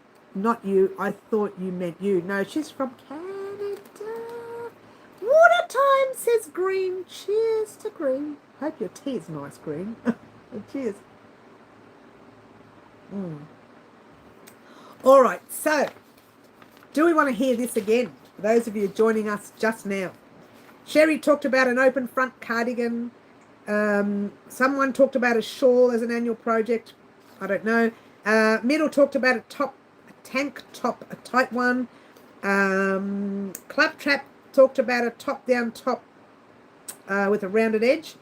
you. I thought you meant you. No, she's from Canada. Water time, says Green. Cheers to Green. Hope your tea is nice, Green. Cheers. All right, so probably want to hear this again, for those of you joining us just now. Sherry talked about an open front cardigan. Someone talked about a shawl as an annual project. I don't know. Middle talked about a tank top, a tight one. Claptrap talked about a top-down top with a rounded edge.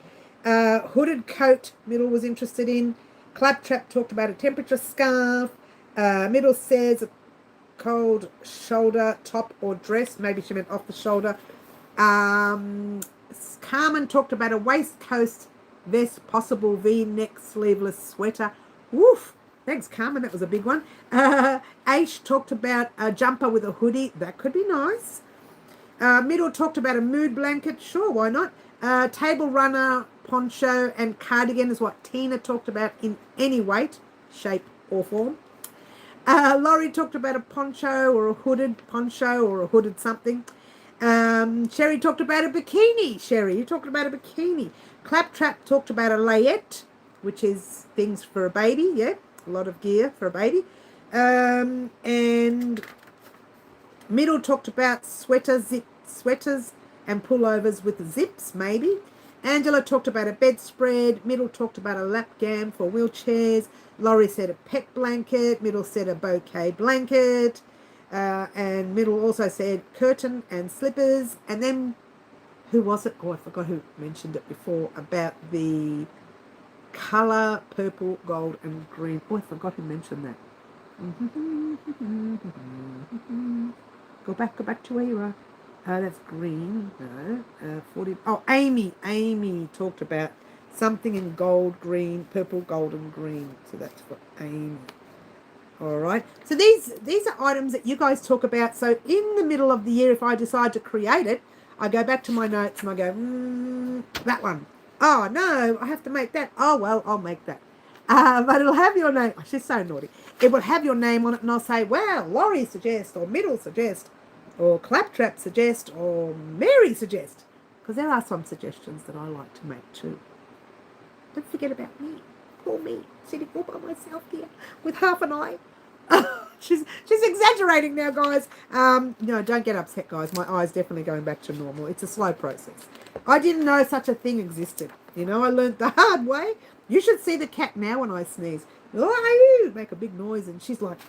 Hooded coat, Middle was interested in. Claptrap talked about a temperature scarf. Middle says a cold shoulder top or dress. Maybe she meant off the shoulder. Carmen talked about a waistcoat vest, possible V-neck sleeveless sweater. Woof! Thanks, Carmen. That was a big one. Aish talked about a jumper with a hoodie. That could be nice. Middle talked about a mood blanket. Sure, why not? Table runner, poncho, and cardigan is what Tina talked about in any weight, shape, or form. Laurie talked about a poncho or a hooded poncho or a hooded something. Sherry talked about a bikini. Sherry, you talked about a bikini. Claptrap talked about a layette, which is things for a baby. Yeah, a lot of gear for a baby. And Middle talked about sweaters and pullovers with zips, maybe. Angela talked about a bedspread. Middle talked about a lap gam for wheelchairs. Laurie said a pet blanket. Middle said a bouquet blanket. And Middle also said curtain and slippers. And then, who was it? Oh, I forgot who mentioned it before, about the colour purple, gold and green. Oh, I forgot who mentioned that. Go back to where you are. That's green. No. 40. Oh, Amy talked about something in gold, green, purple, gold and green. So that's for Amy. All right. So these are items that you guys talk about. So in the middle of the year, if I decide to create it, I go back to my notes and I go, that one. Oh, no, I have to make that. Oh, well, I'll make that. But it'll have your name. Oh, she's so naughty. It will have your name on it and I'll say, well, Laurie suggest, or Middle suggest, or Claptrap suggest, or Mary suggest. Because there are some suggestions that I like to make too. Don't forget about me. Poor me, sitting all by myself here with half an eye. She's exaggerating now, guys. No, don't get upset, guys. My eye's definitely going back to normal. It's a slow process. I didn't know such a thing existed. You know, I learned the hard way. You should see the cat now when I sneeze. Oh, make a big noise, and she's like,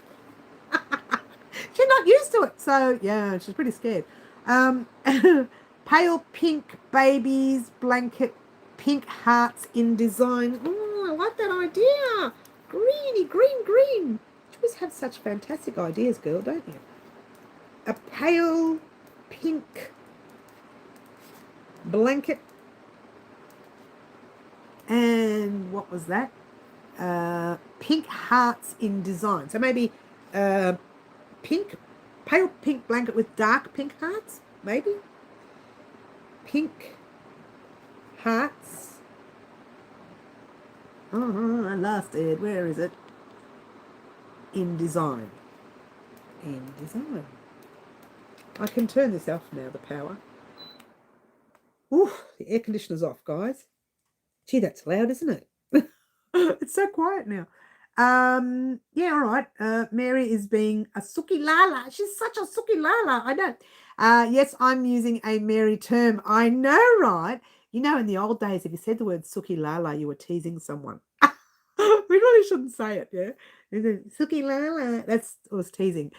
she's not used to it. So yeah, she's pretty scared. Pale pink babies blanket, pink hearts in design. Oh, I like that idea. Greeny, green. You always have such fantastic ideas, girl, don't you? A pale pink blanket. And what was that? Pink hearts in design. So maybe pale pink blanket with dark pink hearts, maybe. Pink hearts. Oh, I lost it. Where is it? In design. In design. I can turn this off now, the power. Ooh, the air conditioner's off, guys. Gee, that's loud, isn't it? It's so quiet now. Yeah, all right. Mary is being a Suki Lala. She's such a Suki Lala. I know. Yes, I'm using a Mary term. I know, right? You know, in the old days, if you said the word Suki Lala, you were teasing someone. We really shouldn't say it, yeah? Suki Lala. I was teasing.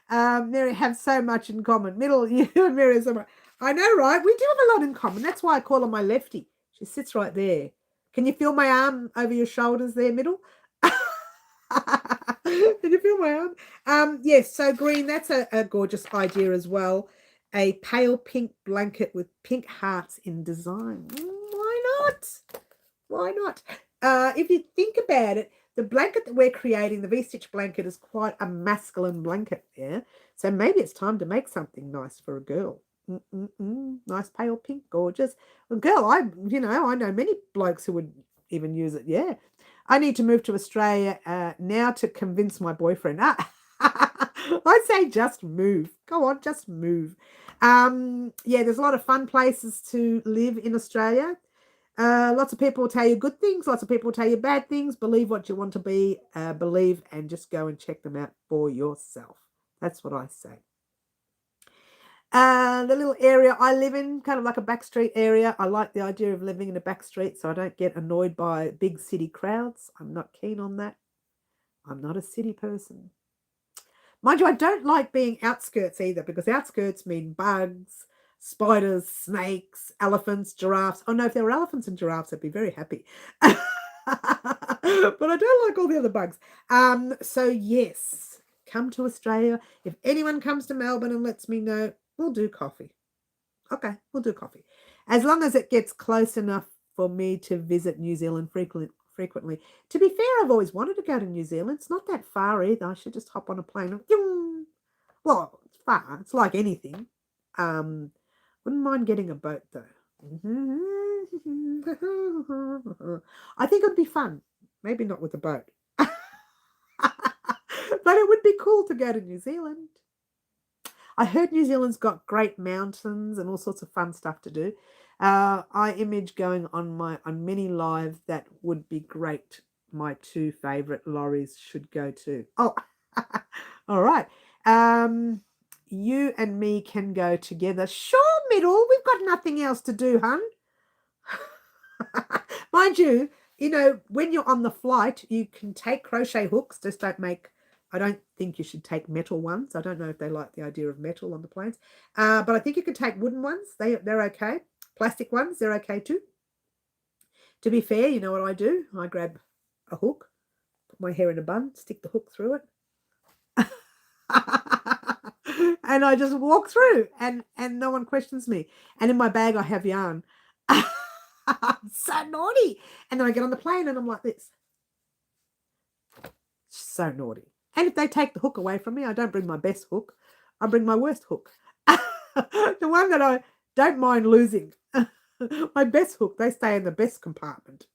Mary have so much in common. Middle, you and Mary have so much. I know, right? We do have a lot in common. That's why I call her my lefty. She sits right there. Can you feel my arm over your shoulders there, Middle? Can you feel my arm? Yes, so green, that's a gorgeous idea as well. A pale pink blanket with pink hearts in design. Why not? Why not? If you think about it, the blanket that we're creating, the V-stitch blanket, is quite a masculine blanket, yeah? So maybe it's time to make something nice for a girl. Nice pale pink, gorgeous. Well, girl, I know many blokes who would even use it. Yeah, I need to move to Australia now to convince my boyfriend. I say just move. Go on, just move. Yeah, there's a lot of fun places to live in Australia. Lots of people will tell you good things. Lots of people will tell you bad things. Believe what you want to believe, and just go and check them out for yourself. That's what I say. The little area I live in, kind of like a backstreet area. I like the idea of living in a backstreet so I don't get annoyed by big city crowds. I'm not keen on that. I'm not a city person. Mind you, I don't like being outskirts either, because outskirts mean bugs, spiders, snakes, elephants, giraffes. Oh no, if there were elephants and giraffes, I'd be very happy. But I don't like all the other bugs. So yes, come to Australia. If anyone comes to Melbourne and lets me know, we'll do coffee. Okay, we'll do coffee. As long as it gets close enough for me to visit New Zealand frequently. To be fair, I've always wanted to go to New Zealand. It's not that far either. I should just hop on a plane. Well, it's far. It's like anything. Wouldn't mind getting a boat though. I think it'd be fun. Maybe not with a boat. But it would be cool to go to New Zealand. I heard New Zealand's got great mountains and all sorts of fun stuff to do. I image going on many live that would be great. My two favourite lorries should go to. Oh, all right. You and me can go together. Sure, Middle. We've got nothing else to do, hun. Mind you, when you're on the flight, you can take crochet hooks. Just don't make. I don't think you should take metal ones. I don't know if they like the idea of metal on the planes. But I think you can take wooden ones. They're okay. Plastic ones, they're okay too. To be fair, you know what I do? I grab a hook, put my hair in a bun, stick the hook through it. And I just walk through and no one questions me. And in my bag, I have yarn. So naughty. And then I get on the plane and I'm like this. So naughty. And if they take the hook away from me, I don't bring my best hook. I bring my worst hook. The one that I don't mind losing. My best hook, they stay in the best compartment.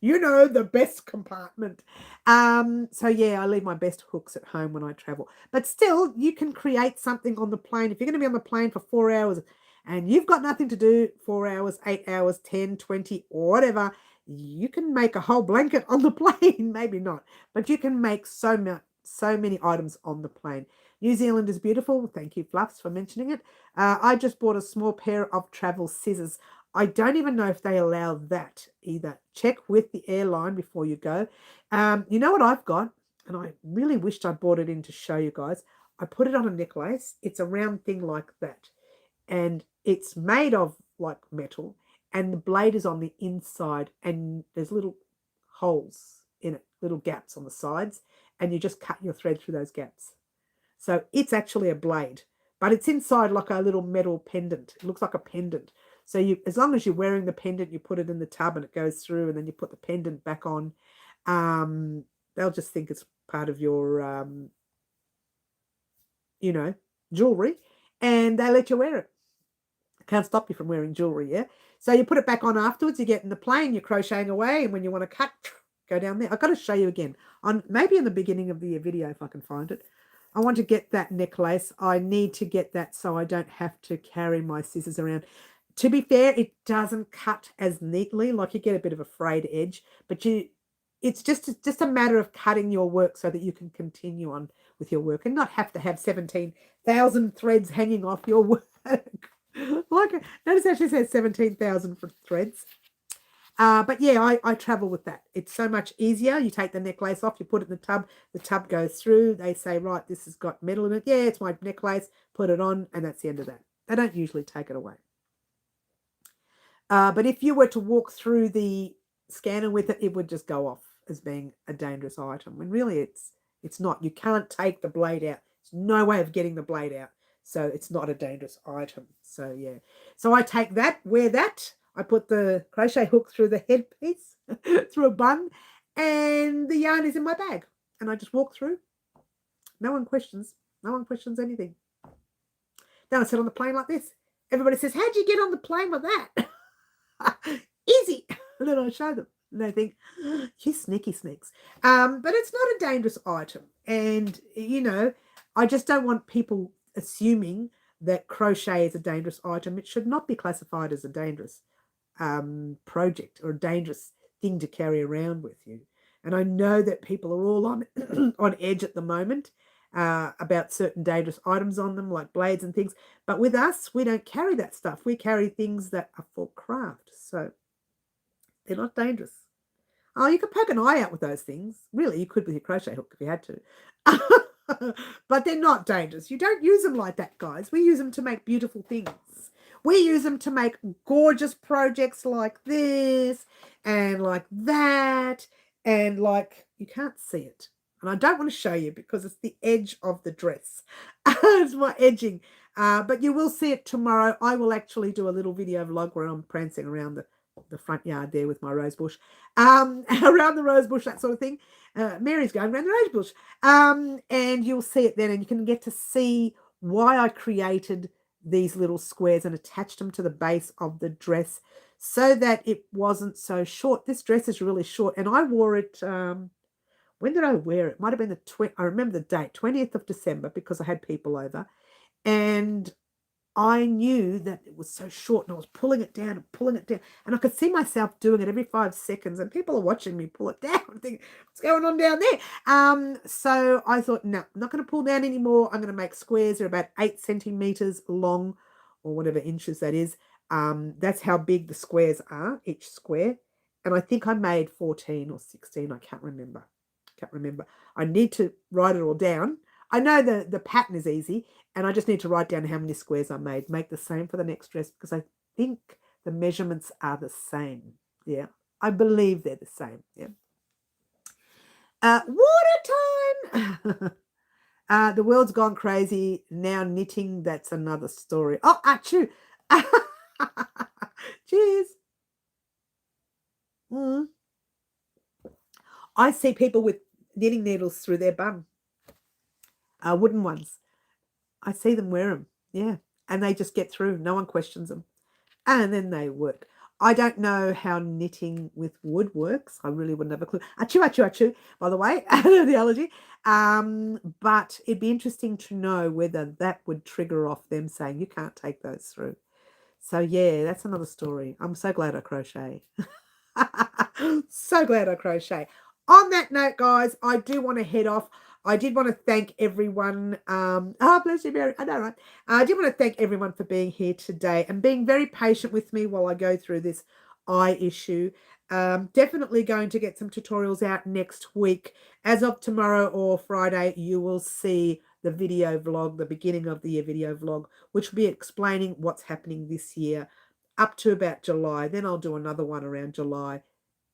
The best compartment. So yeah, I leave my best hooks at home when I travel. But still, you can create something on the plane. If you're going to be on the plane for 4 hours and you've got nothing to do, 4 hours, 8 hours, 10, 20, or whatever, you can make a whole blanket on the plane. Maybe not, but you can make so many items on the plane. New Zealand is beautiful. Thank you, Fluffs, for mentioning it. I just bought a small pair of travel scissors. I don't even know if they allow that either. Check with the airline before you go. You know what I've got? And I really wished I brought it in to show you guys. I put it on a necklace. It's a round thing like that. And it's made of like metal. And the blade is on the inside. And there's little holes in it, little gaps on the sides. And you just cut your thread through those gaps. So it's actually a blade. But it's inside like a little metal pendant. It looks like a pendant. So as long as you're wearing the pendant, you put it in the tub and it goes through, and then you put the pendant back on. They'll just think it's part of your, jewelry, and they let you wear it. Can't stop you from wearing jewelry, yeah? So you put it back on afterwards. You get in the plane, you're crocheting away, and when you want to cut, go down there. I've got to show you again. Maybe in the beginning of the video if I can find it. I want to get that necklace. I need to get that so I don't have to carry my scissors around. To be fair, it doesn't cut as neatly, like you get a bit of a frayed edge, but it's just a matter of cutting your work so that you can continue on with your work and not have to have 17,000 threads hanging off your work. Notice how she says 17,000 threads. But yeah, I travel with that. It's so much easier. You take the necklace off, you put it in the tub goes through. They say, right, this has got metal in it. Yeah, it's my necklace. Put it on, and that's the end of that. They don't usually take it away. But if you were to walk through the scanner with it, it would just go off as being a dangerous item. When really it's not. You can't take the blade out. There's no way of getting the blade out. So it's not a dangerous item. So yeah. So I take that, wear that. I put the crochet hook through the headpiece, through a bun, and the yarn is in my bag. And I just walk through. No one questions. No one questions anything. Then I sit on the plane like this. Everybody says, how'd you get on the plane with that? Easy. And then I show them. And they think, you sneaky sneaks. But it's not a dangerous item. And, I just don't want people assuming that crochet is a dangerous item. It should not be classified as a dangerous project or a dangerous thing to carry around with you. And I know that people are all on on edge at the moment. about certain dangerous items on them, like blades and things. But with us, we don't carry that stuff. We carry things that are for craft. So they're not dangerous. Oh, you could poke an eye out with those things. Really, you could with your crochet hook if you had to. But they're not dangerous. You don't use them like that, guys. We use them to make beautiful things. We use them to make gorgeous projects like this and like that. And like, you can't see it. And I don't want to show you because it's the edge of the dress. It's my edging. But you will see it tomorrow. I will actually do a little video vlog where I'm prancing around the front yard there with my rose bush, around the rose bush, that sort of thing. Mary's going around the rose bush. And you'll see it then, and you can get to see why I created these little squares and attached them to the base of the dress so that it wasn't so short. This dress is really short, and I wore it, when did I wear it? Might have been I remember the date, 20th of December, because I had people over, and I knew that it was so short, and I was pulling it down and pulling it down, and I could see myself doing it every 5 seconds, and people are watching me pull it down and thinking, what's going on down there? So I thought, no, I'm not going to pull down anymore. I'm going to make squares. They're about 8 centimeters long, or whatever inches that is. That's how big the squares are, each square. And I think I made 14 or 16. I can't remember. I need to write it all down. I know the pattern is easy, and I just need to write down how many squares I made. Make the same for the next dress because I think the measurements are the same. Yeah, I believe they're the same. Yeah. Water time. The world's gone crazy. Now knitting, that's another story. Oh, achoo. Cheers. I see people with knitting needles through their bum. Wooden ones. I see them wear them, yeah, and they just get through. No one questions them, and then they work. I don't know how knitting with wood works. I really wouldn't have a clue. Achoo, achoo, achoo, by the way, the allergy. But it'd be interesting to know whether that would trigger off them saying, you can't take those through. So, yeah, that's another story. I'm so glad I crochet. So glad I crochet. On that note, guys, I do want to head off. I did want to thank everyone. Bless you, Mary. I know, right? I did want to thank everyone for being here today and being very patient with me while I go through this eye issue. Definitely going to get some tutorials out next week. As of tomorrow or Friday, you will see the video vlog, the beginning of the year video vlog, which will be explaining what's happening this year up to about July. Then I'll do another one around July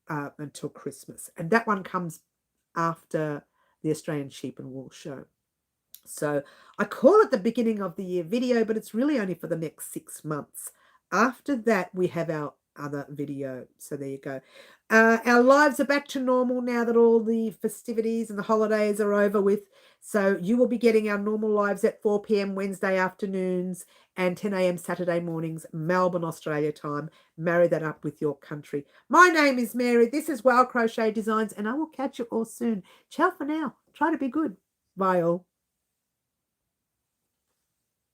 until Christmas. And that one comes after the Australian Sheep and Wool Show. So I call it the beginning of the year video, but it's really only for the next 6 months. After that, we have our other video. So there you go. Our lives are back to normal now that all the festivities and the holidays are over with. So you will be getting our normal lives at 4 p.m. Wednesday afternoons and 10 a.m. Saturday mornings, Melbourne, Australia time. Marry that up with your country. My name is Mary. This is Crochet Designs, and I will catch you all soon. Ciao for now. Try to be good. Bye all.